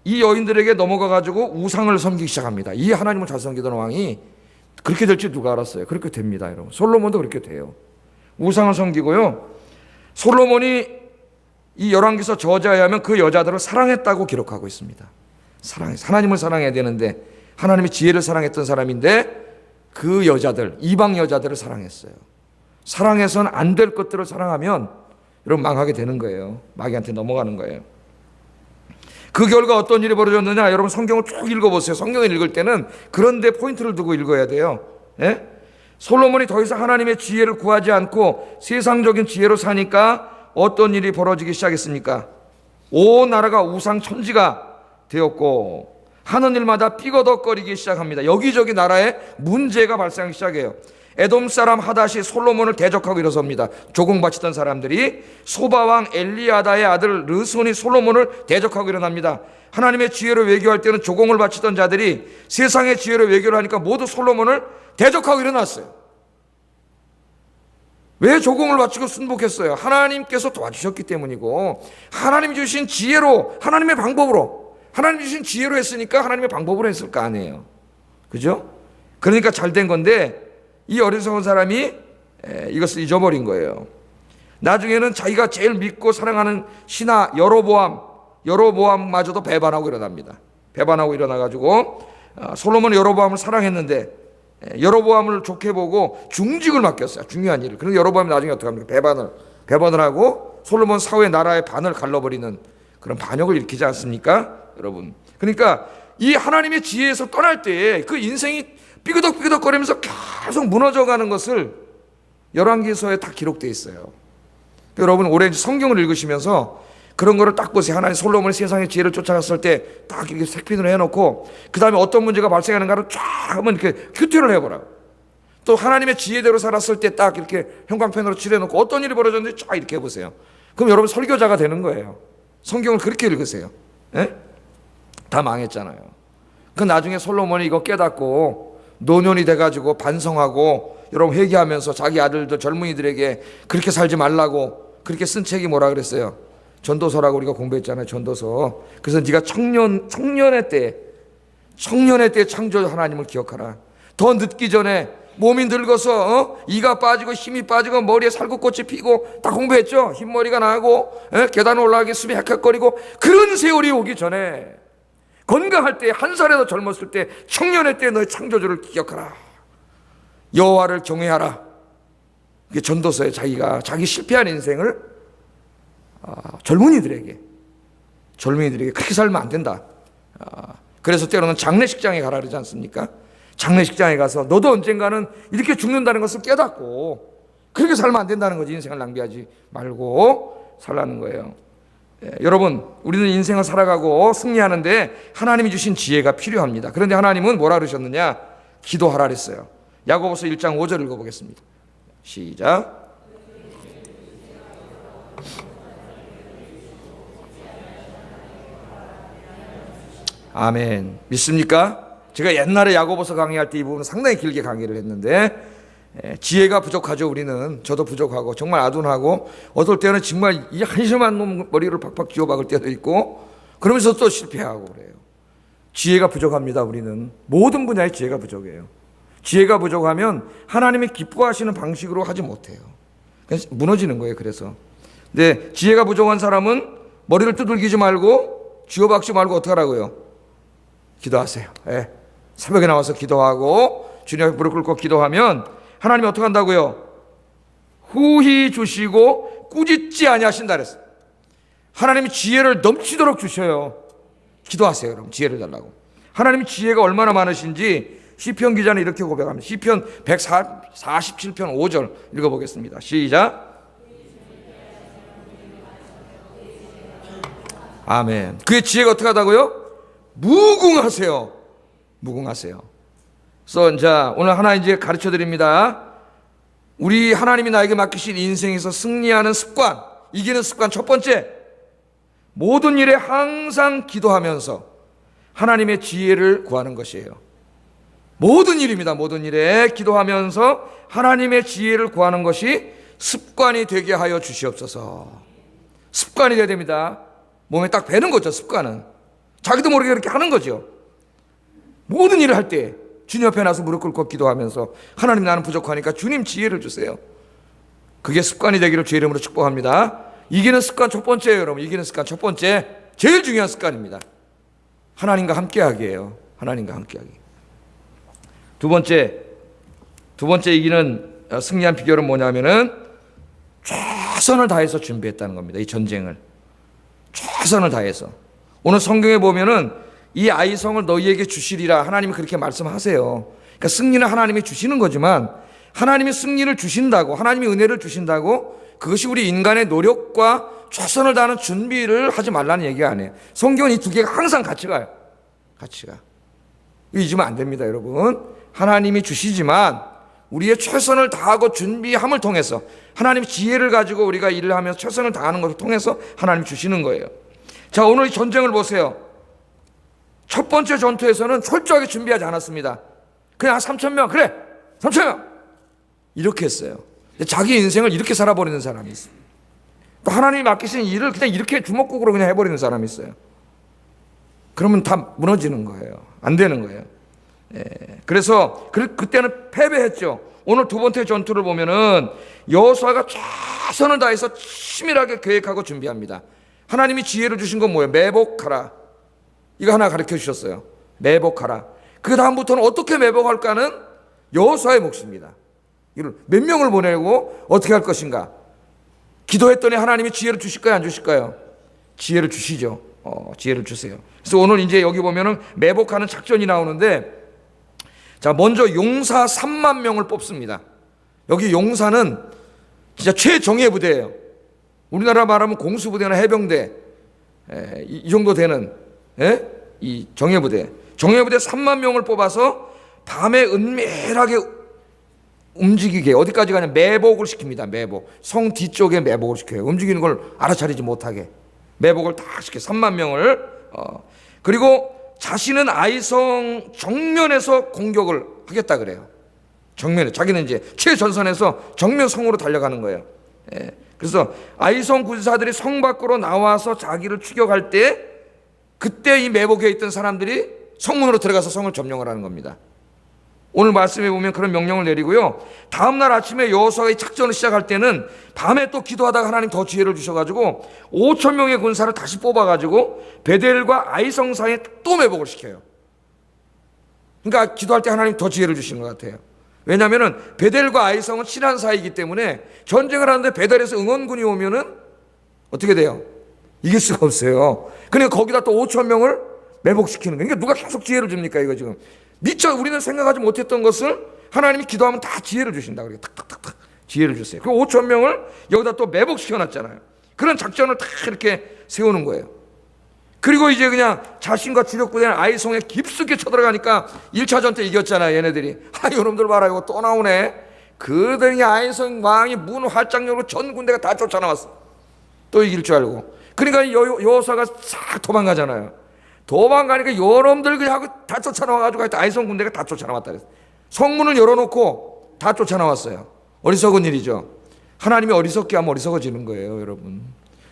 이 여인들에게 넘어가 가지고 우상을 섬기기 시작합니다. 이 하나님을 잘 섬기던 왕이 그렇게 될지 누가 알았어요? 그렇게 됩니다, 여러분. 솔로몬도 그렇게 돼요. 우상을 섬기고요. 솔로몬이 이 열왕기서 저자에 하면 그 여자들을 사랑했다고 기록하고 있습니다. 하나님을 사랑해야 되는데 하나님의 지혜를 사랑했던 사람인데 그 여자들, 이방 여자들을 사랑했어요. 사랑해서는 안 될 것들을 사랑하면 여러분 망하게 되는 거예요. 마귀한테 넘어가는 거예요. 그 결과 어떤 일이 벌어졌느냐? 여러분 성경을 쭉 읽어보세요. 성경을 읽을 때는 그런데 포인트를 두고 읽어야 돼요. 예? 솔로몬이 더 이상 하나님의 지혜를 구하지 않고 세상적인 지혜로 사니까 어떤 일이 벌어지기 시작했습니까? 온 나라가 우상 천지가 되었고 하는 일마다 삐거덕거리기 시작합니다. 여기저기 나라에 문제가 발생하기 시작해요. 에돔 사람 하닷이 솔로몬을 대적하고 일어섭니다. 조공 바치던 사람들이 소바왕 엘리아다의 아들 르손이 솔로몬을 대적하고 일어납니다. 하나님의 지혜를 외교할 때는 조공을 바치던 자들이 세상의 지혜를 외교를 하니까 모두 솔로몬을 대적하고 일어났어요. 왜 조공을 바치고 순복했어요? 하나님께서 도와주셨기 때문이고 하나님이 주신 지혜로, 하나님의 방법으로, 하나님이 주신 지혜로 했으니까 하나님의 방법으로 했을 거 아니에요. 그죠? 그러니까 잘 된 건데 이 어리석은 사람이 이것을 잊어버린 거예요. 나중에는 자기가 제일 믿고 사랑하는 신하 여로보암마저도 배반하고 일어납니다. 배반하고 일어나가지고 솔로몬은 여로보암을 사랑했는데 여로보암을 좋게 보고 중직을 맡겼어요. 중요한 일을. 그런데 여로보암이 나중에 어떻게 합니까? 배반을 하고 솔로몬 사후의 나라의 반을 갈라버리는 그런 반역을 일으키지 않습니까? 여러분. 그러니까 이 하나님의 지혜에서 떠날 때에 그 인생이 삐그덕삐그덕거리면서 계속 무너져가는 것을 열왕기서에 다 기록되어 있어요. 여러분 올해 성경을 읽으시면서 그런 거를 딱 보세요. 하나님 솔로몬이 세상의 지혜를 쫓아갔을 때 딱 이렇게 색핀으로 해놓고 그 다음에 어떤 문제가 발생하는가를 쫙 한번 이렇게 큐티를 해보라고. 또 하나님의 지혜대로 살았을 때 딱 이렇게 형광펜으로 칠해놓고 어떤 일이 벌어졌는지 쫙 이렇게 해보세요. 그럼 여러분 설교자가 되는 거예요. 성경을 그렇게 읽으세요. 예? 다 망했잖아요. 그 나중에 솔로몬이 이거 깨닫고 노년이 돼가지고 반성하고 여러분 회개하면서 자기 아들들 젊은이들에게 그렇게 살지 말라고 그렇게 쓴 책이 뭐라 그랬어요? 전도서라고 우리가 공부했잖아요. 전도서. 그래서 네가 청년의 때 창조 하나님을 기억하라. 더 늦기 전에 몸이 늙어서 이가 빠지고 힘이 빠지고 머리에 살구꽃이 피고 다 공부했죠. 흰머리가 나고 계단 올라가기 숨이 헥헥거리고 그런 세월이 오기 전에 건강할 때 한 살에도 젊었을 때 청년의 때 너의 창조주를 기억하라. 여호와를 경외하라. 이게 전도서에 자기가 자기 실패한 인생을 젊은이들에게 그렇게 살면 안 된다. 그래서 때로는 장례식장에 가라 그러지 않습니까? 장례식장에 가서 너도 언젠가는 이렇게 죽는다는 것을 깨닫고 그렇게 살면 안 된다는 거지. 인생을 낭비하지 말고 살라는 거예요. 여러분 우리는 인생을 살아가고 승리하는데 하나님이 주신 지혜가 필요합니다. 그런데 하나님은 뭐라 그러셨느냐? 기도하라 그랬어요. 야고보서 1장 5절 읽어보겠습니다. 시작. 아멘. 믿습니까? 제가 옛날에 야고보서 강의할 때 이 부분은 상당히 길게 강의를 했는데 지혜가 부족하죠. 우리는. 저도 부족하고 정말 아둔하고 어떨 때는 정말 이 한심한 놈 머리를 팍팍 쥐어박을 때도 있고 그러면서 또 실패하고 그래요. 지혜가 부족합니다. 우리는 모든 분야에 지혜가 부족해요. 지혜가 부족하면 하나님이 기뻐하시는 방식으로 하지 못해요. 그래서 무너지는 거예요. 그래서 근데 지혜가 부족한 사람은 머리를 두들기지 말고 쥐어박지 말고 어떻게 하라고요? 기도하세요. 예. 새벽에 나와서 기도하고 주님 앞에 무릎 꿇고 기도하면 하나님이 어떻게 한다고요? 후히 주시고 꾸짖지 아니하신다 그랬어요. 하나님이 지혜를 넘치도록 주셔요. 기도하세요. 그럼 지혜를 달라고. 하나님이 지혜가 얼마나 많으신지 시편 기자는 이렇게 고백합니다. 시편 147편 5절 읽어보겠습니다. 시작. 아멘. 그의 지혜가 어떻게 하다고요? 무궁하세요. 무궁하세요. 그래서 자, 오늘 하나 이제 가르쳐 드립니다. 우리 하나님이 나에게 맡기신 인생에서 승리하는 습관, 이기는 습관 첫 번째, 모든 일에 항상 기도하면서 하나님의 지혜를 구하는 것이에요. 모든 일입니다. 모든 일에 기도하면서 하나님의 지혜를 구하는 것이 습관이 되게 하여 주시옵소서. 습관이 돼야 됩니다. 몸에 딱 배는 거죠. 습관은 자기도 모르게 그렇게 하는 거죠. 모든 일을 할 때 주님 앞에 나서 무릎 꿇고 기도하면서 하나님, 나는 부족하니까 주님 지혜를 주세요. 그게 습관이 되기를 주의 이름으로 축복합니다. 이기는 습관 첫 번째예요. 여러분, 이기는 습관 첫 번째, 제일 중요한 습관입니다. 하나님과 함께하기예요. 하나님과 함께하기. 두 번째 이기는 승리한 비결은 뭐냐면은 최선을 다해서 준비했다는 겁니다. 이 전쟁을 최선을 다해서. 오늘 성경에 보면은 이 아이성을 너희에게 주시리라 하나님이 그렇게 말씀하세요. 그러니까 승리는 하나님이 주시는 거지만, 하나님이 승리를 주신다고, 하나님이 은혜를 주신다고 그것이 우리 인간의 노력과 최선을 다하는 준비를 하지 말라는 얘기가 아니에요. 성경은 이 두 개가 항상 같이 가요. 같이 가. 잊으면 안 됩니다, 여러분. 하나님이 주시지만 우리의 최선을 다하고 준비함을 통해서, 하나님의 지혜를 가지고 우리가 일을 하면서 최선을 다하는 것을 통해서 하나님이 주시는 거예요. 자, 오늘 이 전쟁을 보세요. 첫 번째 전투에서는 철저하게 준비하지 않았습니다. 그냥 3,000명, 그래 3,000명 이렇게 했어요. 자기 인생을 이렇게 살아버리는 사람이 있어요. 또 하나님이 맡기신 일을 그냥 이렇게 주먹국으로 그냥 해버리는 사람이 있어요. 그러면 다 무너지는 거예요. 안 되는 거예요. 예. 그래서 그때는 패배했죠. 오늘 두 번째 전투를 보면은 여호수아가 최선을 다해서 치밀하게 계획하고 준비합니다. 하나님이 지혜를 주신 건 뭐예요? 매복하라. 이거 하나 가르쳐 주셨어요. 매복하라. 그 다음부터는 어떻게 매복할까는 여호수아의 몫입니다. 이걸 몇 명을 보내고 어떻게 할 것인가. 기도했더니 하나님이 지혜를 주실까요? 안 주실까요? 지혜를 주시죠. 지혜를 주세요. 그래서 오늘 이제 여기 보면은 매복하는 작전이 나오는데, 자, 먼저 용사 3만 명을 뽑습니다. 여기 용사는 진짜 최정예 부대예요. 우리나라 말하면 공수부대나 해병대, 이 정도 되는, 이 정예부대 3만 명을 뽑아서 밤에 은밀하게 움직이게, 어디까지 가냐, 매복을 시킵니다. 매복. 성 뒤쪽에 매복을 시켜요. 움직이는 걸 알아차리지 못하게 매복을 다 시켜요. 3만 명을. 그리고 자신은 아이성 정면에서 공격을 하겠다 그래요. 정면에. 자기는 이제 최전선에서 정면 성으로 달려가는 거예요. 그래서 아이성 군사들이 성 밖으로 나와서 자기를 추격할 때, 그때 이 매복에 있던 사람들이 성문으로 들어가서 성을 점령을 하는 겁니다. 오늘 말씀에 보면 그런 명령을 내리고요. 다음날 아침에 여호수아가 이 작전을 시작할 때는 밤에 또 기도하다가 하나님 더 지혜를 주셔가지고 5,000명의 군사를 다시 뽑아가지고 베델과 아이성 사이에 또 매복을 시켜요. 그러니까 기도할 때 하나님 더 지혜를 주시는 것 같아요. 왜냐하면 베델과 아이성은 친한 사이이기 때문에 전쟁을 하는데 베델에서 응원군이 오면은 어떻게 돼요? 이길 수가 없어요. 그러니까 거기다 또 5,000명을 매복시키는 거예요. 그러니까 누가 계속 지혜를 줍니까, 이거 지금? 미처 우리는 생각하지 못했던 것을 하나님이 기도하면 다 지혜를 주신다. 그렇게 탁탁탁탁 지혜를 주세요. 그 5,000명을 여기다 또 매복시켜놨잖아요. 그런 작전을 다 이렇게 세우는 거예요. 그리고 이제 그냥 자신과 주력부대는 아이성에 깊숙이 쳐들어가니까 1차 전투 이겼잖아요, 얘네들이. 여러분들 봐라, 이거 또 나오네. 그들이 아이성 왕이 문 활짝 열고 전 군대가 다 쫓아나왔어. 또 이길 줄 알고. 그러니까 여호수아가 싹 도망가잖아요. 도망가니까 여러분들 그냥 다 쫓아나와가지고 아이성 군대가 다 쫓아나왔다 그랬어요. 성문을 열어놓고 다 쫓아나왔어요. 어리석은 일이죠. 하나님이 어리석게 하면 어리석어지는 거예요, 여러분.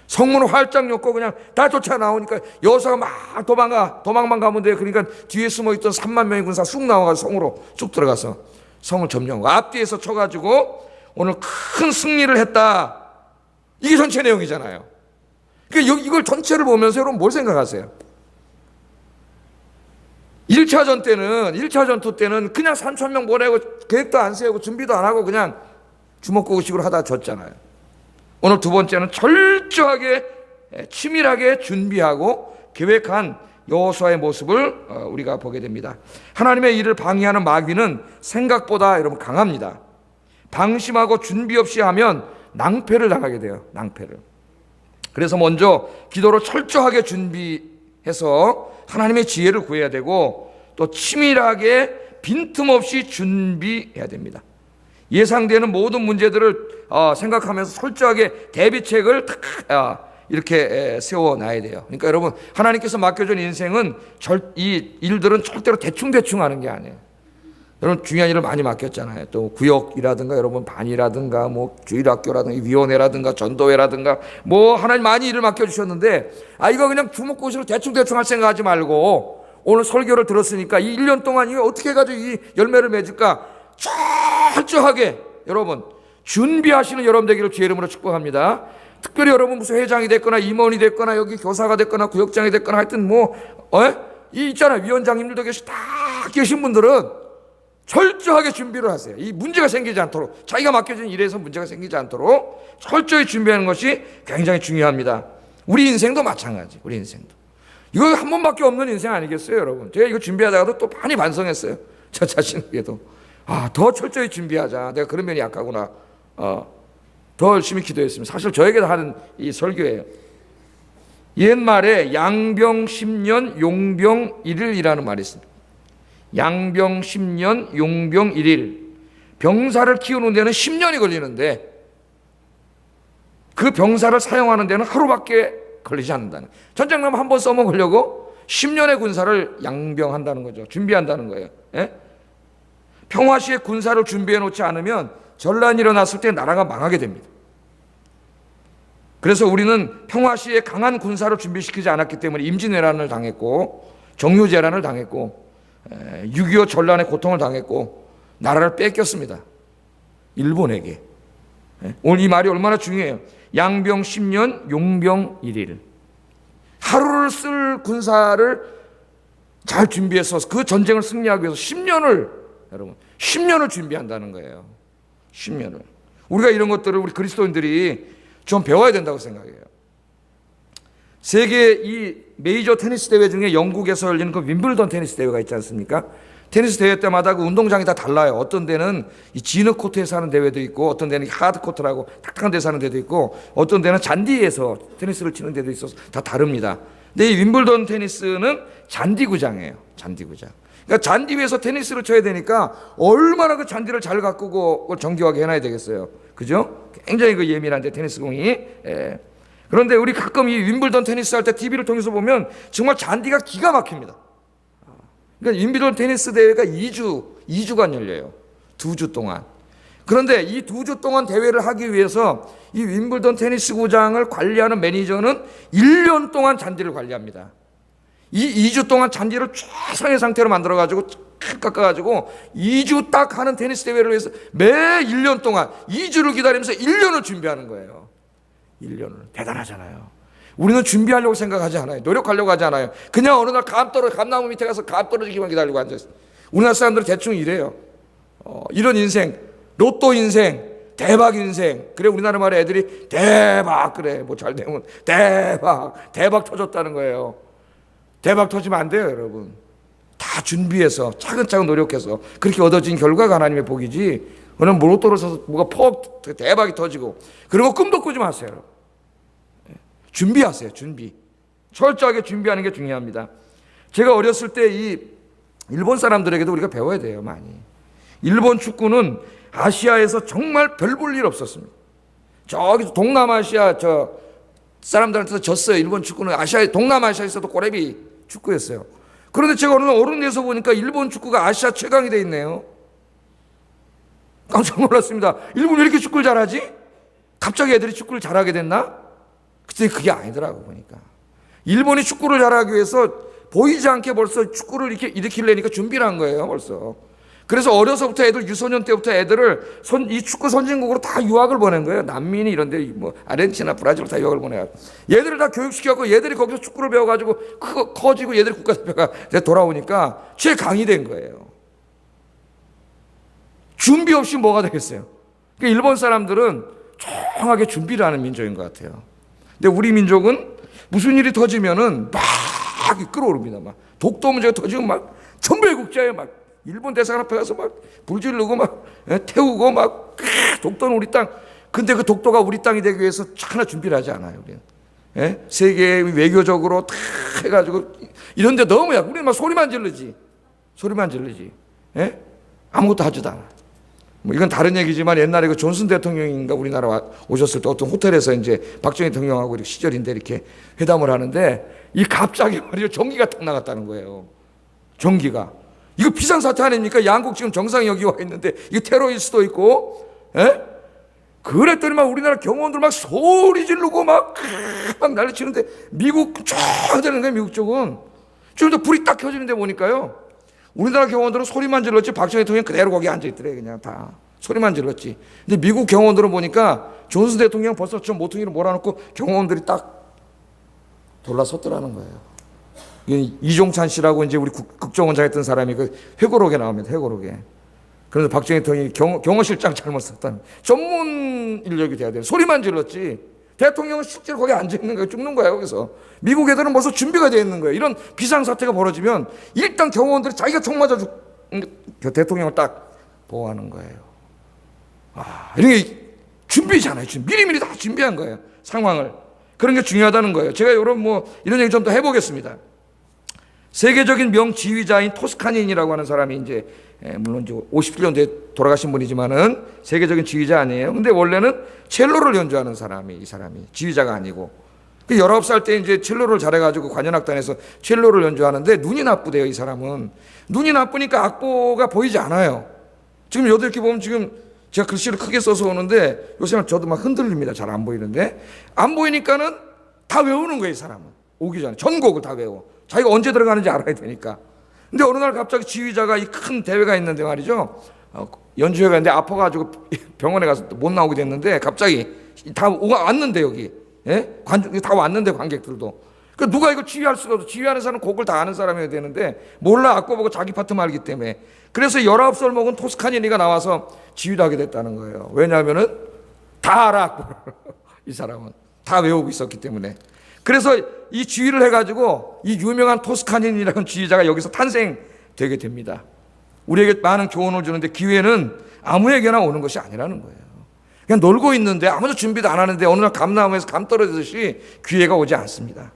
성문을 활짝 엮고 그냥 다 쫓아나오니까 여호수아가 막 도망만 가면 돼요. 그러니까 뒤에 숨어있던 3만 명의 군사 쑥 나와가지고 성으로 쑥 들어가서 성을 점령하고 앞뒤에서 쳐가지고 오늘 큰 승리를 했다. 이게 전체 내용이잖아요. 그러니까 이걸 전체를 보면서 여러분 뭘 생각하세요? 1차 전투 때는 그냥 3,000명 보내고 계획도 안 세우고 준비도 안 하고 그냥 주먹구구식으로 하다 졌잖아요. 오늘 두 번째는 철저하게 치밀하게 준비하고 계획한 여호수아의 모습을 우리가 보게 됩니다. 하나님의 일을 방해하는 마귀는 생각보다 여러분 강합니다. 방심하고 준비 없이 하면 낭패를 당하게 돼요. 낭패를. 그래서 먼저 기도로 철저하게 준비해서 하나님의 지혜를 구해야 되고 또 치밀하게 빈틈없이 준비해야 됩니다. 예상되는 모든 문제들을 생각하면서 철저하게 대비책을 이렇게 세워놔야 돼요. 그러니까 여러분 하나님께서 맡겨준 인생은 이 일들은 절대로 대충 하는 게 아니에요. 여러분 중요한 일을 많이 맡겼잖아요. 또 구역이라든가 여러분 반이라든가 뭐 주일학교라든가 위원회라든가 전도회라든가 뭐 하나님 많이 일을 맡겨주셨는데 이거 그냥 주먹구구식으로 대충 할 생각하지 말고 오늘 설교를 들었으니까 이 1년 동안 이거 어떻게 해가지고 이 열매를 맺을까 철저하게 여러분 준비하시는 여러분 되기를 주의 이름으로 축복합니다. 특별히 여러분 무슨 회장이 됐거나 임원이 됐거나 여기 교사가 됐거나 구역장이 됐거나 하여튼 이 있잖아요. 위원장님들도 다 계신 분들은 철저하게 준비를 하세요. 이 문제가 생기지 않도록 자기가 맡겨진 일에서 문제가 생기지 않도록 철저히 준비하는 것이 굉장히 중요합니다. 우리 인생도 마찬가지. 우리 인생도 이거 한 번밖에 없는 인생 아니겠어요, 여러분? 제가 이거 준비하다가도 또 많이 반성했어요. 저 자신에게도 더 철저히 준비하자. 내가 그런 면이 약하구나. 더 열심히 기도했습니다. 사실 저에게도 하는 이 설교예요. 옛말에 양병 10년 용병 1일이라는 말이 있습니다. 양병 10년 용병 1일. 병사를 키우는 데는 10년이 걸리는데 그 병사를 사용하는 데는 하루밖에 걸리지 않는다는. 전쟁 나면 한 번 써먹으려고 10년의 군사를 양병한다는 거죠. 준비한다는 거예요. 예? 평화시에 군사를 준비해 놓지 않으면 전란이 일어났을 때 나라가 망하게 됩니다. 그래서 우리는 평화시에 강한 군사를 준비시키지 않았기 때문에 임진왜란을 당했고 정유재란을 당했고 6.25 전란의 고통을 당했고 나라를 뺏겼습니다. 일본에게. 오늘 이 말이 얼마나 중요해요. 양병 10년 용병 1일. 하루를 쓸 군사를 잘 준비해서 그 전쟁을 승리하기 위해서 10년을 준비한다는 거예요. 10년을. 우리가 이런 것들을 우리 그리스도인들이 좀 배워야 된다고 생각해요. 세계 이 메이저 테니스 대회 중에 영국에서 열리는 그 윈블던 테니스 대회가 있지 않습니까? 테니스 대회 때마다 그 운동장이 다 달라요. 어떤 데는 이 지너 코트에서 하는 대회도 있고 어떤 데는 하드 코트라고 딱딱한 데서 하는 데도 있고 어떤 데는 잔디에서 테니스를 치는 데도 있어서 다 다릅니다. 근데 이 윈블던 테니스는 잔디구장이에요. 잔디구장. 그러니까 잔디 위에서 테니스를 쳐야 되니까 얼마나 그 잔디를 잘 가꾸고 정교하게 해놔야 되겠어요. 그죠? 굉장히 그 예민한데 테니스 공이. 그런데 우리 가끔 이 윈블던 테니스 할 때 TV를 통해서 보면 정말 잔디가 기가 막힙니다. 그러니까 윈블던 테니스 대회가 2주간 열려요. 2주 동안. 그런데 이 2주 동안 대회를 하기 위해서 이 윈블던 테니스 구장을 관리하는 매니저는 1년 동안 잔디를 관리합니다. 이 2주 동안 잔디를 최상의 상태로 만들어가지고 깎아가지고 2주 딱 하는 테니스 대회를 위해서 매 1년 동안 2주를 기다리면서 1년을 준비하는 거예요. 1년을. 대단하잖아요. 우리는 준비하려고 생각하지 않아요. 노력하려고 하지 않아요. 그냥 어느 날 감나무 밑에 가서 감 떨어지기만 기다리고 앉아있어요. 우리나라 사람들은 대충 이래요. 이런 인생, 로또 인생, 대박 인생. 그래 우리나라 말에 애들이 대박 그래. 뭐 잘 되면 대박 터졌다는 거예요. 대박 터지면 안 돼요, 여러분. 다 준비해서 차근차근 노력해서 그렇게 얻어진 결과가 하나님의 복이지. 오늘 로또로 서서 뭐가 대박이 터지고 그런 거 꿈도 꾸지 마세요. 준비하세요. 준비. 철저하게 준비하는 게 중요합니다. 제가 어렸을 때 이 일본 사람들에게도 우리가 배워야 돼요. 많이. 일본 축구는 아시아에서 정말 별 볼 일 없었습니다. 저기 동남아시아 저 사람들한테도 졌어요. 일본 축구는 동남아시아에서도 꼬레비 축구였어요. 그런데 제가 어느 날 어른 돼서 보니까 일본 축구가 아시아 최강이 돼 있네요. 깜짝 놀랐습니다. 일본 왜 이렇게 축구를 잘하지? 갑자기 애들이 축구를 잘하게 됐나? 그때 그게 아니더라고 보니까. 일본이 축구를 잘하기 위해서 보이지 않게 벌써 축구를 이렇게 일으키려니까 준비를 한 거예요. 벌써. 그래서 어려서부터 애들 유소년 때부터 애들을 이 축구 선진국으로 다 유학을 보낸 거예요. 난민이 이런데 뭐 아르헨티나, 브라질 다 유학을 보내요. 얘들을 다 교육시켜갖고 얘들이 거기서 축구를 배워가지고 커지고 얘들이 국가대표가 돌아오니까 최강이 된 거예요. 준비 없이 뭐가 되겠어요? 그러니까 일본 사람들은 조용하게 준비를 하는 민족인 것 같아요. 근데 우리 민족은 무슨 일이 터지면은 막 끌어오릅니다. 막 독도 문제가 터지면 막 전별국자에 막 일본 대사관 앞에 가서 막 불지르고 막 태우고 막 독도는 우리 땅. 근데 그 독도가 우리 땅이 되기 위해서 하나 준비를 하지 않아요. 우리는. 세계 외교적으로 다 해가지고 이런데 너무 약. 우리는 막 소리만 지르지. 소리만 지르지. 아무것도 하지도 않아. 뭐 이건 다른 얘기지만 옛날에 그 존슨 대통령인가 우리나라 오셨을 때 어떤 호텔에서 이제 박정희 대통령하고 이렇게 시절인데 이렇게 회담을 하는데 이 갑자기 말이죠 전기가 탁 나갔다는 거예요. 전기가. 이거 비상사태 아닙니까? 양국 지금 정상이 여기 와 있는데 이거 테러일 수도 있고. 그랬더니 막 우리나라 경호원들 막 소리 지르고 막 난리치는데 미국 쫙 되는 거예요. 미국 쪽은. 지금도 불이 딱 켜지는데 보니까요. 우리나라 경호원들은 소리만 질렀지 박정희 대통령 그대로 거기 앉아있더래. 그냥 다 소리만 질렀지. 근데 미국 경호원들은 보니까 존슨 대통령 벌써 좀 모퉁이를 몰아놓고 경호원들이 딱 돌아섰더라는 거예요. 이종찬 씨라고 이제 우리 국정원장 했던 사람이 그 회고록에 나옵니다. 회고록에. 그래서 박정희 대통령이 경호실장 잘못 썼다는 전문 인력이 돼야 돼요. 소리만 질렀지. 대통령은 실제로 거기 앉아있는 거예요. 죽는 거예요. 거기서. 미국 애들은 벌써 준비가 되어 있는 거예요. 이런 비상사태가 벌어지면 일단 경호원들이 자기가 총 맞아 대통령을 딱 보호하는 거예요. 이런 게 준비잖아요. 미리미리 다 준비한 거예요. 상황을. 그런 게 중요하다는 거예요. 제가 이런 얘기 좀 더 해보겠습니다. 세계적인 명지휘자인 토스카닌이라고 하는 사람이 이제 물론 이제 57년도에 돌아가신 분이지만은 세계적인 지휘자 아니에요. 근데 원래는 첼로를 연주하는 사람이 이 사람이 지휘자가 아니고 19살 때 이제 첼로를 잘해가지고 관현악단에서 첼로를 연주하는데 눈이 나쁘대요. 이 사람은 눈이 나쁘니까 악보가 보이지 않아요. 지금 여기 이렇게 보면 지금 제가 글씨를 크게 써서 오는데 요새는 저도 막 흔들립니다. 잘 안 보이는데 안 보이니까는 다 외우는 거예요. 이 사람은 오기 전에 전곡을 다 외워. 자기가 언제 들어가는지 알아야 되니까. 근데 어느 날 갑자기 지휘자가 이 큰 대회가 있는데 말이죠. 연주회가 있는데 아파가지고 병원에 가서 못 나오게 됐는데 갑자기 다 왔는데 여기. 관중 다 왔는데 관객들도. 그 누가 이거 지휘할 수가 없어. 지휘하는 사람은 곡을 다 아는 사람이어야 되는데 몰라 악보 보고 자기 파트만 알기 때문에. 그래서 19살 먹은 토스카니니가 나와서 지휘를 하게 됐다는 거예요. 왜냐하면은 다 알아 악보를. 이 사람은 다 외우고 있었기 때문에. 그래서 이 지휘를 해가지고 이 유명한 토스카닌이라는 지휘자가 여기서 탄생되게 됩니다. 우리에게 많은 교훈을 주는데 기회는 아무에게나 오는 것이 아니라는 거예요. 그냥 놀고 있는데 아무도 준비도 안 하는데 어느 날 감나무에서 감 떨어지듯이 기회가 오지 않습니다.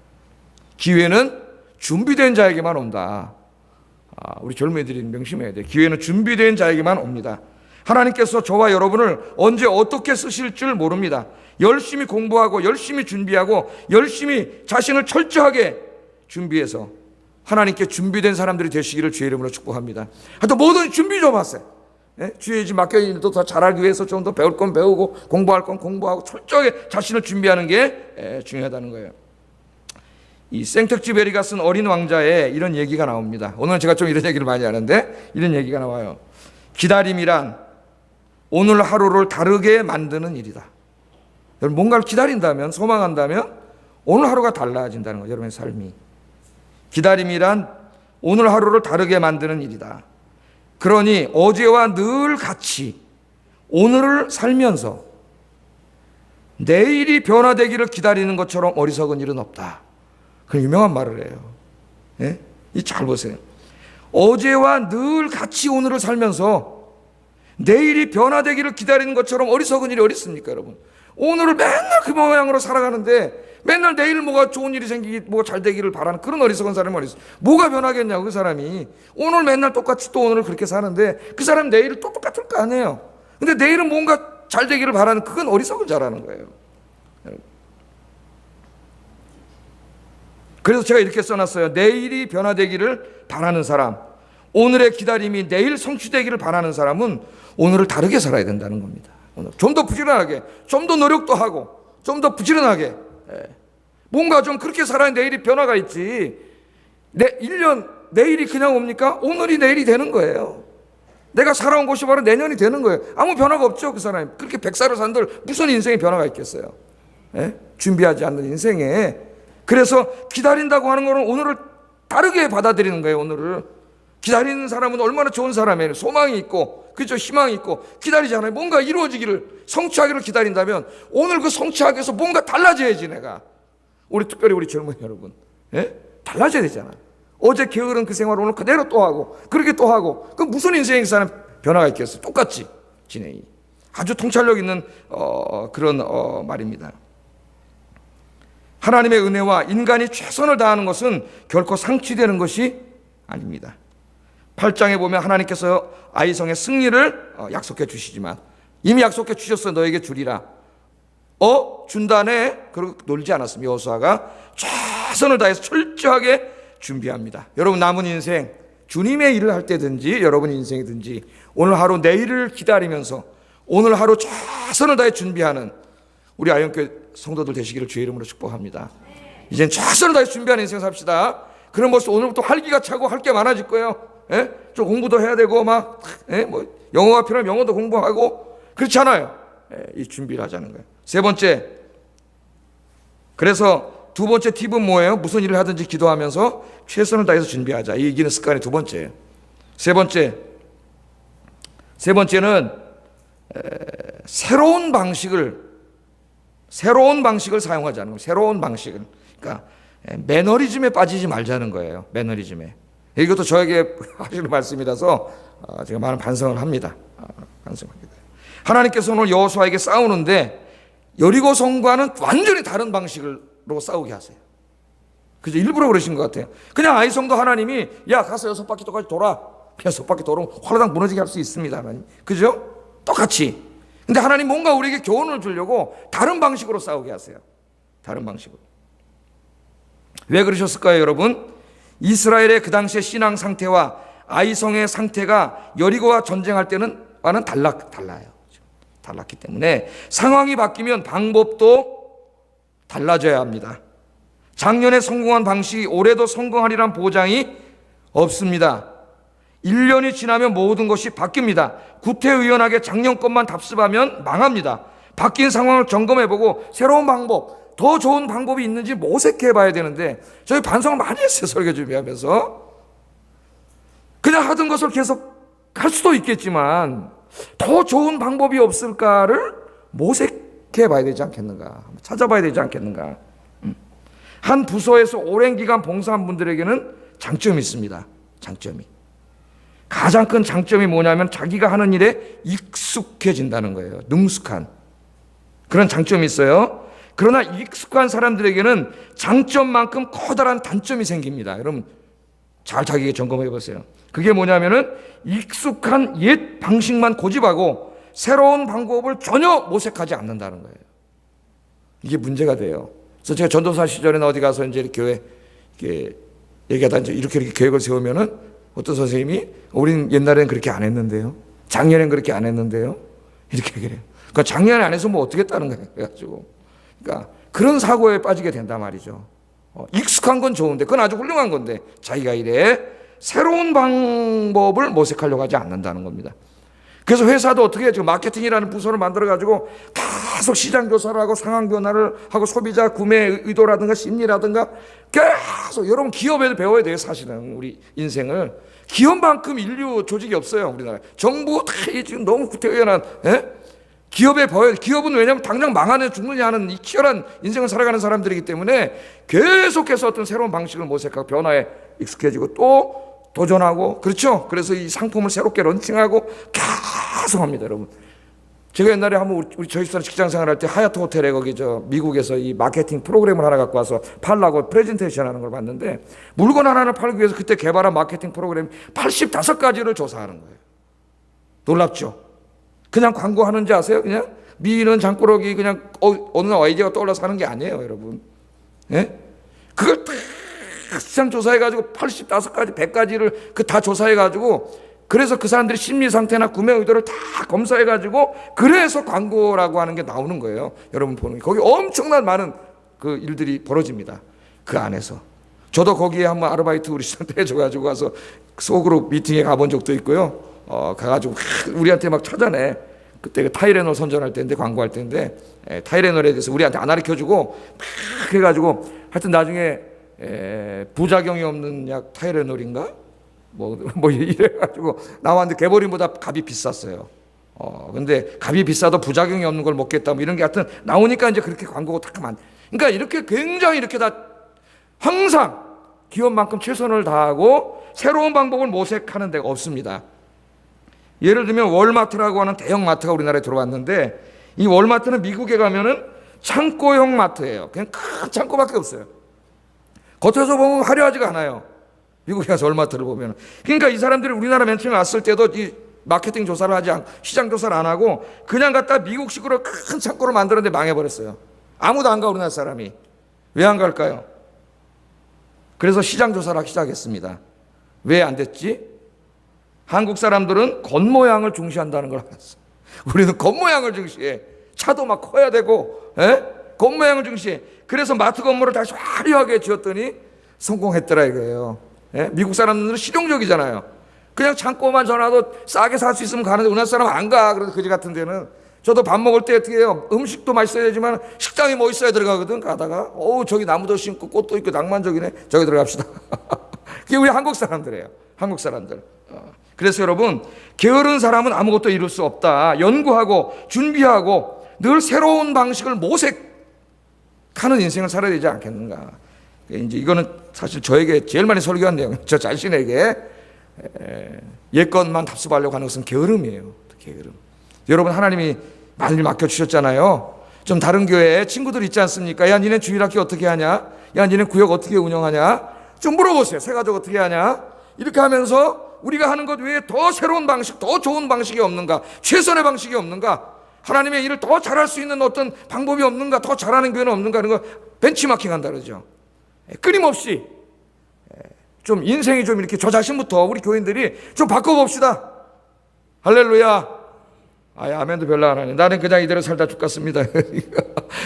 기회는 준비된 자에게만 온다. 우리 젊은이들이 명심해야 돼요. 기회는 준비된 자에게만 옵니다. 하나님께서 저와 여러분을 언제 어떻게 쓰실 줄 모릅니다. 열심히 공부하고 열심히 준비하고 열심히 자신을 철저하게 준비해서 하나님께 준비된 사람들이 되시기를 주의 이름으로 축복합니다. 하여튼 모든 준비 좀 하세요. 주의 집 맡겨진 일도 더 잘하기 위해서 좀 더 배울 건 배우고 공부할 건 공부하고 철저하게 자신을 준비하는 게 중요하다는 거예요. 이 생텍쥐베리가 쓴 어린 왕자에 이런 얘기가 나옵니다. 오늘 제가 좀 이런 얘기를 많이 하는데 이런 얘기가 나와요. 기다림이란 오늘 하루를 다르게 만드는 일이다. 여러분 뭔가를 기다린다면 소망한다면 오늘 하루가 달라진다는 거예요. 여러분의 삶이. 기다림이란 오늘 하루를 다르게 만드는 일이다. 그러니 어제와 늘 같이 오늘을 살면서 내일이 변화되기를 기다리는 것처럼 어리석은 일은 없다. 그 유명한 말을 해요. 이 잘 보세요. 어제와 늘 같이 오늘을 살면서 내일이 변화되기를 기다리는 것처럼 어리석은 일이 어디 있습니까, 여러분? 오늘을 맨날 그 모양으로 살아가는데 맨날 내일 뭐가 좋은 일이 생기기, 뭐가 잘 되기를 바라는 그런 어리석은 사람이 어디 있어요? 뭐가 변하겠냐고, 그 사람이. 오늘 맨날 똑같이 또 오늘을 그렇게 사는데 그 사람 내일은 또 똑같을 거 아니에요. 근데 내일은 뭔가 잘 되기를 바라는 그건 어리석은 자라는 거예요. 그래서 제가 이렇게 써놨어요. 내일이 변화되기를 바라는 사람, 오늘의 기다림이 내일 성취되기를 바라는 사람은 오늘을 다르게 살아야 된다는 겁니다. 좀 더 부지런하게, 좀 더 노력도 하고, 좀 더 부지런하게. 뭔가 좀 그렇게 살아야 내일이 변화가 있지. 1년 내일이 그냥 옵니까? 오늘이 내일이 되는 거예요. 내가 살아온 것이 바로 내년이 되는 거예요. 아무 변화가 없죠. 그 사람이 그렇게 100살을 산들 무슨 인생에 변화가 있겠어요. 예? 준비하지 않는 인생에. 그래서 기다린다고 하는 거는 오늘을 다르게 받아들이는 거예요. 오늘을 기다리는 사람은 얼마나 좋은 사람이에요. 소망이 있고, 그렇죠? 희망이 있고 기다리잖아요. 뭔가 이루어지기를, 성취하기를 기다린다면 오늘 그 성취하기 위해서 뭔가 달라져야지. 내가 특별히 우리 젊은 여러분, 예? 달라져야 되잖아. 어제 게으른 그 생활을 오늘 그대로 또 하고 그렇게 또 하고, 그 무슨 인생에 그 사람 변화가 있겠어요? 똑같이 진행이. 아주 통찰력 있는 그런 말입니다. 하나님의 은혜와 인간이 최선을 다하는 것은 결코 상치되는 것이 아닙니다. 8장에 보면 하나님께서 아이성의 승리를 약속해 주시지만, 이미 약속해 주셨어. 너에게 주리라. 준다네. 그리고 놀지 않았습니다. 여호수아가 최선을 다해서 철저하게 준비합니다. 여러분 남은 인생, 주님의 일을 할 때든지 여러분 인생이든지 오늘 하루 내일을 기다리면서 오늘 하루 최선을 다해 준비하는 우리 아영교회 성도들 되시기를 주의 이름으로 축복합니다. 이젠 최선을 다해 준비하는 인생 삽시다. 그런 모습 오늘부터 활기가 차고 할 게 많아질 거예요. 예? 좀 공부도 해야 되고 막 영어가 필요하면 영어도 공부하고 그렇지 않아요. 이 준비를 하자는 거예요. 세 번째, 그래서 두 번째 팁은 뭐예요? 무슨 일을 하든지 기도하면서 최선을 다해서 준비하자. 이 이기는 습관이 두 번째예요. 세 번째는 새로운 방식을 사용하자는 거예요. 새로운 방식을. 그러니까 매너리즘에 빠지지 말자는 거예요. 매너리즘에. 이것도 저에게 하시는 말씀이라서 제가 많은 반성을 합니다. 반성합니다. 하나님께서 오늘 여호수아에게 싸우는데 여리고 성과는 완전히 다른 방식으로 싸우게 하세요. 그죠? 일부러 그러신 것 같아요. 그냥 아이성도 하나님이 야 가서 6바퀴 똑같이 돌아. 그냥 6바퀴 돌으면 화라당 무너지게 할 수 있습니다. 하나님. 그죠? 똑같이. 근데 하나님 뭔가 우리에게 교훈을 주려고 다른 방식으로 싸우게 하세요. 다른 방식으로. 왜 그러셨을까요, 여러분? 이스라엘의 그 당시의 신앙 상태와 아이성의 상태가 여리고와 전쟁할 때는 와는 달라요. 달랐기 때문에 상황이 바뀌면 방법도 달라져야 합니다. 작년에 성공한 방식이 올해도 성공하리란 보장이 없습니다. 1년이 지나면 모든 것이 바뀝니다. 구태의연하게 작년 것만 답습하면 망합니다. 바뀐 상황을 점검해보고 새로운 방법, 더 좋은 방법이 있는지 모색해봐야 되는데 저희 반성을 많이 했어요. 설교 준비하면서. 그냥 하던 것을 계속 할 수도 있겠지만 더 좋은 방법이 없을까를 모색해봐야 되지 않겠는가, 찾아봐야 되지 않겠는가. 한 부서에서 오랜 기간 봉사한 분들에게는 장점이 있습니다. 장점이. 가장 큰 장점이 뭐냐면 자기가 하는 일에 익숙해진다는 거예요. 능숙한 그런 장점이 있어요. 그러나 익숙한 사람들에게는 장점만큼 커다란 단점이 생깁니다. 여러분 잘 자기에게 점검해 보세요. 그게 뭐냐면은 익숙한 옛 방식만 고집하고 새로운 방법을 전혀 모색하지 않는다는 거예요. 이게 문제가 돼요. 그래서 제가 전도사 시절에는 어디 가서 이제 교회 이렇게 얘기하다 이렇게 계획을 세우면은 어떤 선생님이 우린 옛날에는 그렇게 안 했는데요. 작년엔 그렇게 안 했는데요. 이렇게 얘기를 해요. 그러니까 작년에 안 해서 뭐 어떻게 했다는 거예요. 그래가지고. 그러니까 그런 사고에 빠지게 된단 말이죠. 익숙한 건 좋은데 그건 아주 훌륭한 건데 자기가 이래 새로운 방법을 모색하려고 하지 않는다는 겁니다. 그래서 회사도 어떻게 해요? 지금 마케팅이라는 부서를 만들어가지고 계속 시장 조사를 하고 상황 변화를 하고 소비자 구매 의도라든가 심리라든가 계속 여러분 기업에도 배워야 돼요. 사실은 우리 인생을 기업만큼 인류 조직이 없어요. 우리나라 정부 다 지금 너무 구태의연한 기업에 보여. 기업은 왜냐하면 당장 망하냐 죽느냐 하는 이 치열한 인생을 살아가는 사람들이기 때문에 계속해서 어떤 새로운 방식을 모색하고 변화에 익숙해지고 또 도전하고 그렇죠. 그래서 이 상품을 새롭게 런칭하고 계속 합니다. 여러분 제가 옛날에 한번 우리 저희 직장 생활할 때 하얏트 호텔에 거기 미국에서 이 마케팅 프로그램을 하나 갖고 와서 팔라고 프레젠테이션 하는 걸 봤는데 물건 하나를 팔기 위해서 그때 개발한 마케팅 프로그램 85가지를 조사하는 거예요. 놀랍죠. 그냥 광고하는지 아세요? 그냥 미는 장꾸러기 그냥 어느 날 아이디어가 떠올라서 하는 게 아니에요. 여러분 그걸 다 시장 조사해가지고 85가지 100가지를 다 조사해가지고 그래서 그 사람들의 심리 상태나 구매 의도를 다 검사해가지고 그래서 광고라고 하는 게 나오는 거예요. 여러분 보는 게 거기 엄청난 많은 그 일들이 벌어집니다. 그 안에서 저도 거기에 한번 아르바이트 우리 시장 때 해줘가지고 가서 속으로 미팅에 가본 적도 있고요. 가가지고 우리한테 막 찾아내. 그때 그 타이레놀 선전할 때인데, 광고할 때인데, 타이레놀에 대해서 우리한테 안 가르쳐주고 막 해가지고 하여튼 나중에 부작용이 없는 약 타이레놀인가? 뭐 이래가지고 나왔는데 개보린보다 값이 비쌌어요. 근데 값이 비싸도 부작용이 없는 걸 먹겠다 뭐 이런 게 하여튼 나오니까 이제 그렇게 광고가 딱 그러니까 이렇게 굉장히 이렇게 다 항상 기업만큼 최선을 다하고 새로운 방법을 모색하는 데가 없습니다. 예를 들면 월마트라고 하는 대형 마트가 우리나라에 들어왔는데, 이 월마트는 미국에 가면은 창고형 마트예요. 그냥 큰 창고밖에 없어요. 겉에서 보면 화려하지가 않아요. 미국에 가서 월마트를 보면. 그러니까 이 사람들이 우리나라 맨 처음에 왔을 때도 이 마케팅 조사를 하지 않고 시장 조사를 안 하고 그냥 갖다 미국식으로 큰 창고를 만들었는데 망해버렸어요. 아무도 안 가, 우리나라 사람이. 왜 안 갈까요? 그래서 시장 조사를 하기 시작했습니다. 왜 안 됐지? 한국 사람들은 겉모양을 중시한다는 걸 알았어. 우리는 겉모양을 중시해. 차도 막 커야 되고, 겉모양을 중시해. 그래서 마트 건물을 다시 화려하게 지었더니 성공했더라 이거예요. 미국 사람들은 실용적이잖아요. 그냥 창고만 전화도 싸게 살 수 있으면 가는데 우리나라 사람 안 가. 그래서 그지 같은 데는. 저도 밥 먹을 때 어떻게 해요? 음식도 맛있어야 되지만 식당이 멋있어야 들어가거든. 가다가 저기 나무도 심고 꽃도 있고 낭만적이네. 저기 들어갑시다. 그게 우리 한국 사람들이에요. 한국 사람들. 그래서 여러분, 게으른 사람은 아무것도 이룰 수 없다. 연구하고 준비하고 늘 새로운 방식을 모색하는 인생을 살아야 되지 않겠는가. 이제 이거는 사실 저에게 제일 많이 설교한 내용, 저 자신에게 예건만 답습하려고 하는 것은 게으름이에요. 게으름. 여러분, 하나님이 많이 맡겨주셨잖아요. 좀 다른 교회에 친구들 있지 않습니까? 야, 니네 주일학교 어떻게 하냐? 야, 니네 구역 어떻게 운영하냐? 좀 물어보세요. 새가족 어떻게 하냐? 이렇게 하면서 우리가 하는 것 외에 더 새로운 방식, 더 좋은 방식이 없는가? 최선의 방식이 없는가? 하나님의 일을 더 잘할 수 있는 어떤 방법이 없는가? 더 잘하는 교회는 없는가? 하는 거 벤치마킹 한다 그러죠. 끊임없이 좀 인생이 좀 이렇게 저 자신부터 우리 교인들이 좀 바꿔봅시다. 할렐루야. 아멘도 별로 안 하네. 나는 그냥 이대로 살다 죽겠습니다.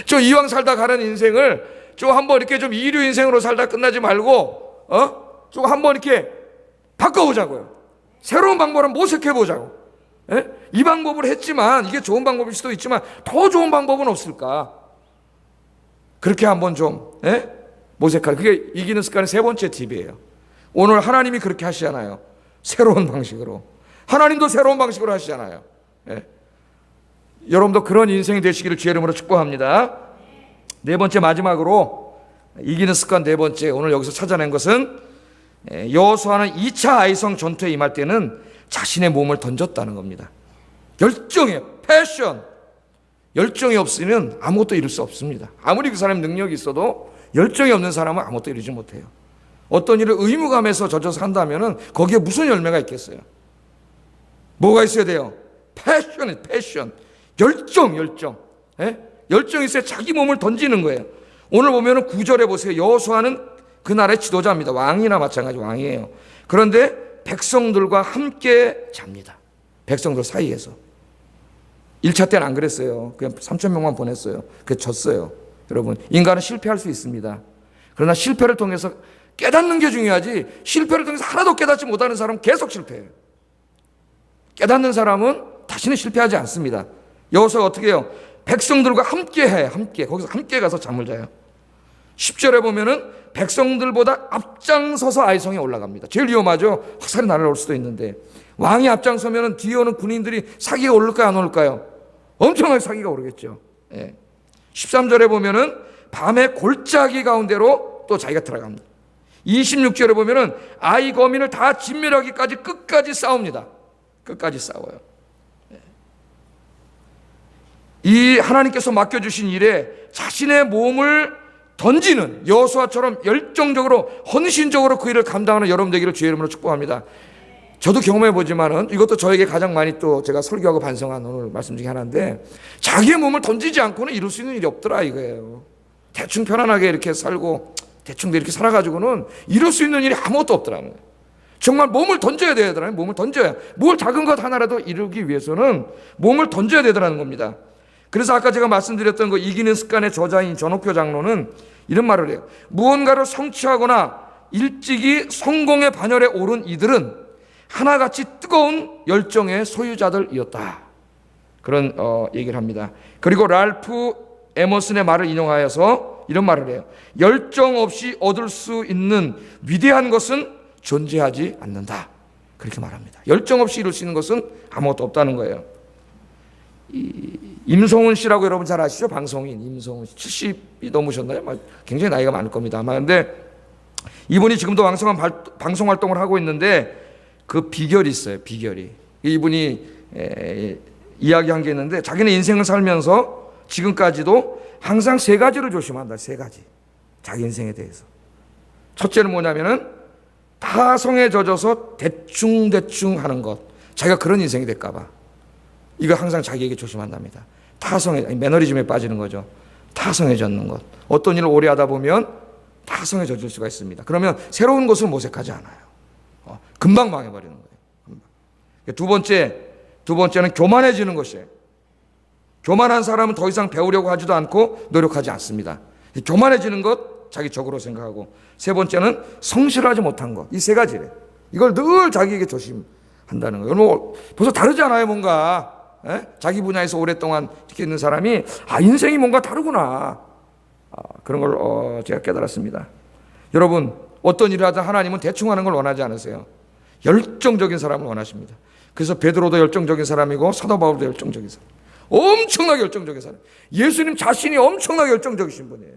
저 이왕 살다 가는 인생을 좀 한번 이렇게 좀 이류 인생으로 살다 끝나지 말고, 좀 한번 이렇게 바꿔보자고요. 새로운 방법을 모색해보자고. 이 방법을 했지만 이게 좋은 방법일 수도 있지만 더 좋은 방법은 없을까? 그렇게 한번 좀 모색할. 그게 이기는 습관의 세 번째 팁이에요. 오늘 하나님이 그렇게 하시잖아요. 새로운 방식으로. 하나님도 새로운 방식으로 하시잖아요. 여러분도 그런 인생이 되시기를 주의 이름으로 축복합니다. 네 번째, 마지막으로 이기는 습관 네 번째, 오늘 여기서 찾아낸 것은 여호수아는 2차 아이성 전투에 임할 때는 자신의 몸을 던졌다는 겁니다. 열정이에요. 패션. 열정이 없으면 아무것도 이룰 수 없습니다. 아무리 그 사람의 능력이 있어도 열정이 없는 사람은 아무것도 이루지 못해요. 어떤 일을 의무감에서 젖어서 한다면 거기에 무슨 열매가 있겠어요? 뭐가 있어야 돼요? 패션이에요. 패션. 열정. 열정이 있어야 자기 몸을 던지는 거예요. 오늘 보면 9절에 보세요. 여호수아는 그 나라의 지도자입니다. 왕이나 마찬가지 왕이에요. 그런데 백성들과 함께 잡니다. 백성들 사이에서. 1차 때는 안 그랬어요. 그냥 3,000명만 보냈어요. 그래서 졌어요. 여러분, 인간은 실패할 수 있습니다. 그러나 실패를 통해서 깨닫는 게 중요하지, 실패를 통해서 하나도 깨닫지 못하는 사람은 계속 실패해요. 깨닫는 사람은 다시는 실패하지 않습니다. 여호수아가 어떻게 해요? 백성들과 함께 해. 함께. 거기서 함께 가서 잠을 자요. 10절에 보면은 백성들보다 앞장서서 아이성에 올라갑니다. 제일 위험하죠. 화살이 날아올 수도 있는데 왕이 앞장서면은 뒤에 오는 군인들이 사기가 오를까요, 안 오를까요? 엄청나게 사기가 오르겠죠. 13절에 보면은 밤에 골짜기 가운데로 또 자기가 들어갑니다. 26절에 보면은 아이 거민을 다 진멸하기까지 끝까지 싸웁니다. 끝까지 싸워요. 이 하나님께서 맡겨주신 일에 자신의 몸을 던지는 여호수아처럼 열정적으로 헌신적으로 그 일을 감당하는 여러분 되기를 주의 이름으로 축복합니다. 저도 경험해 보지만은 이것도 저에게 가장 많이 또 제가 설교하고 반성한 오늘 말씀 중에 하나인데, 자기의 몸을 던지지 않고는 이룰 수 있는 일이 없더라 이거예요. 대충 편안하게 이렇게 살고 대충 이렇게 살아가지고는 이룰 수 있는 일이 아무것도 없더라고요. 정말 몸을 던져야 되더라고요. 몸을 던져야. 뭘 작은 것 하나라도 이루기 위해서는 몸을 던져야 되더라는 겁니다. 그래서 아까 제가 말씀드렸던 그 이기는 습관의 저자인 전옥교 장로는 이런 말을 해요. 무언가를 성취하거나 일찍이 성공의 반열에 오른 이들은 하나같이 뜨거운 열정의 소유자들이었다. 그런 얘기를 합니다. 그리고 랄프 에머슨의 말을 인용하여서 이런 말을 해요. 열정 없이 얻을 수 있는 위대한 것은 존재하지 않는다. 그렇게 말합니다. 열정 없이 이룰 수 있는 것은 아무것도 없다는 거예요. 임성훈 씨라고 여러분 잘 아시죠? 방송인 임성훈 씨 70이 넘으셨나요? 굉장히 나이가 많을 겁니다. 아마. 근데 이분이 지금도 왕성한 방송 활동을 하고 있는데 그 비결이 있어요. 비결이. 이분이 이야기한 게 있는데 자기는 인생을 살면서 지금까지도 항상 세 가지를 조심한다. 세 가지. 자기 인생에 대해서. 첫째는 뭐냐면은 타성에 젖어서 대충대충 하는 것. 자기가 그런 인생이 될까 봐. 이거 항상 자기에게 조심한답니다. 타성에, 매너리즘에 빠지는 거죠. 타성에 젖는 것. 어떤 일을 오래 하다 보면 타성에 젖을 수가 있습니다. 그러면 새로운 것을 모색하지 않아요. 금방 망해버리는 거예요. 금방. 두 번째는 교만해지는 것이에요. 교만한 사람은 더 이상 배우려고 하지도 않고 노력하지 않습니다. 교만해지는 것, 자기 적으로 생각하고. 세 번째는 성실하지 못한 것. 이 세 가지래. 이걸 늘 자기에게 조심한다는 거예요. 여러분, 벌써 다르지 않아요, 뭔가? 자기 분야에서 오랫동안 이렇게 있는 사람이, 인생이 뭔가 다르구나. 그런 걸 제가 깨달았습니다. 여러분, 어떤 일을 하든 하나님은 대충 하는 걸 원하지 않으세요. 열정적인 사람을 원하십니다. 그래서 베드로도 열정적인 사람이고 사도 바울도 열정적인 사람. 엄청나게 열정적인 사람. 예수님 자신이 엄청나게 열정적이신 분이에요.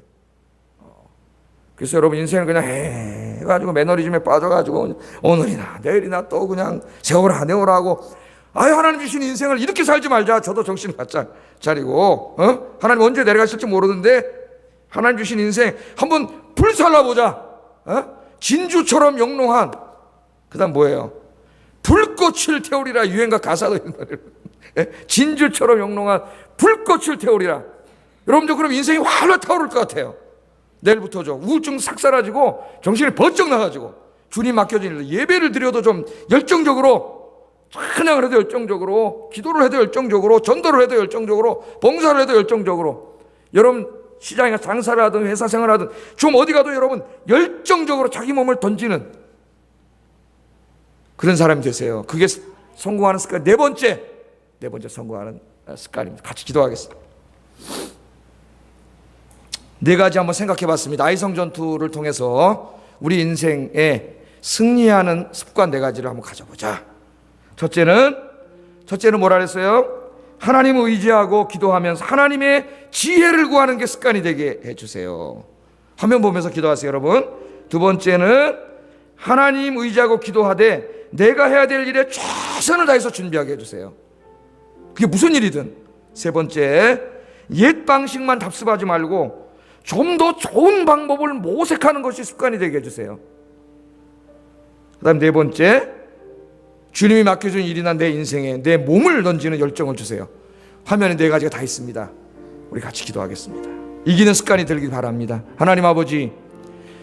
그래서 여러분 인생을 그냥 해가지고 매너리즘에 빠져가지고 오늘이나 내일이나 또 그냥 세월아 내월아 하고 하나님 주신 인생을 이렇게 살지 말자. 저도 정신 바짝 차리고 하나님 언제 내려가실지 모르는데 하나님 주신 인생 한번 불살라보자. 진주처럼 영롱한 그 다음 뭐예요? 불꽃을 태우리라. 유행가 가사도 있는 진주처럼 영롱한 불꽃을 태우리라. 여러분도 그럼 인생이 활활 타오를 것 같아요. 내일부터죠. 우울증 싹 사라지고 정신이 번쩍 나가지고 주님 맡겨진 일, 예배를 드려도 좀 열정적으로, 찬양을 해도 열정적으로, 기도를 해도 열정적으로, 전도를 해도 열정적으로, 봉사를 해도 열정적으로. 여러분 시장에 장사를 하든 회사 생활을 하든 좀 어디 가도 여러분 열정적으로 자기 몸을 던지는 그런 사람이 되세요. 그게 성공하는 습관. 네 번째 성공하는 습관입니다. 같이 기도하겠습니다. 네 가지 한번 생각해 봤습니다. 아이성 전투를 통해서 우리 인생에 승리하는 습관 네 가지를 한번 가져보자. 첫째는 뭐라 그랬어요? 하나님을 의지하고 기도하면서 하나님의 지혜를 구하는 게 습관이 되게 해주세요. 화면 보면서 기도하세요, 여러분. 두 번째는 하나님 의지하고 기도하되 내가 해야 될 일에 최선을 다해서 준비하게 해주세요. 그게 무슨 일이든. 세 번째, 옛 방식만 답습하지 말고 좀 더 좋은 방법을 모색하는 것이 습관이 되게 해주세요. 그 다음 네 번째, 주님이 맡겨준 일이나 내 인생에 내 몸을 던지는 열정을 주세요. 화면에 네 가지가 다 있습니다. 우리 같이 기도하겠습니다. 이기는 습관이 들길 바랍니다. 하나님 아버지,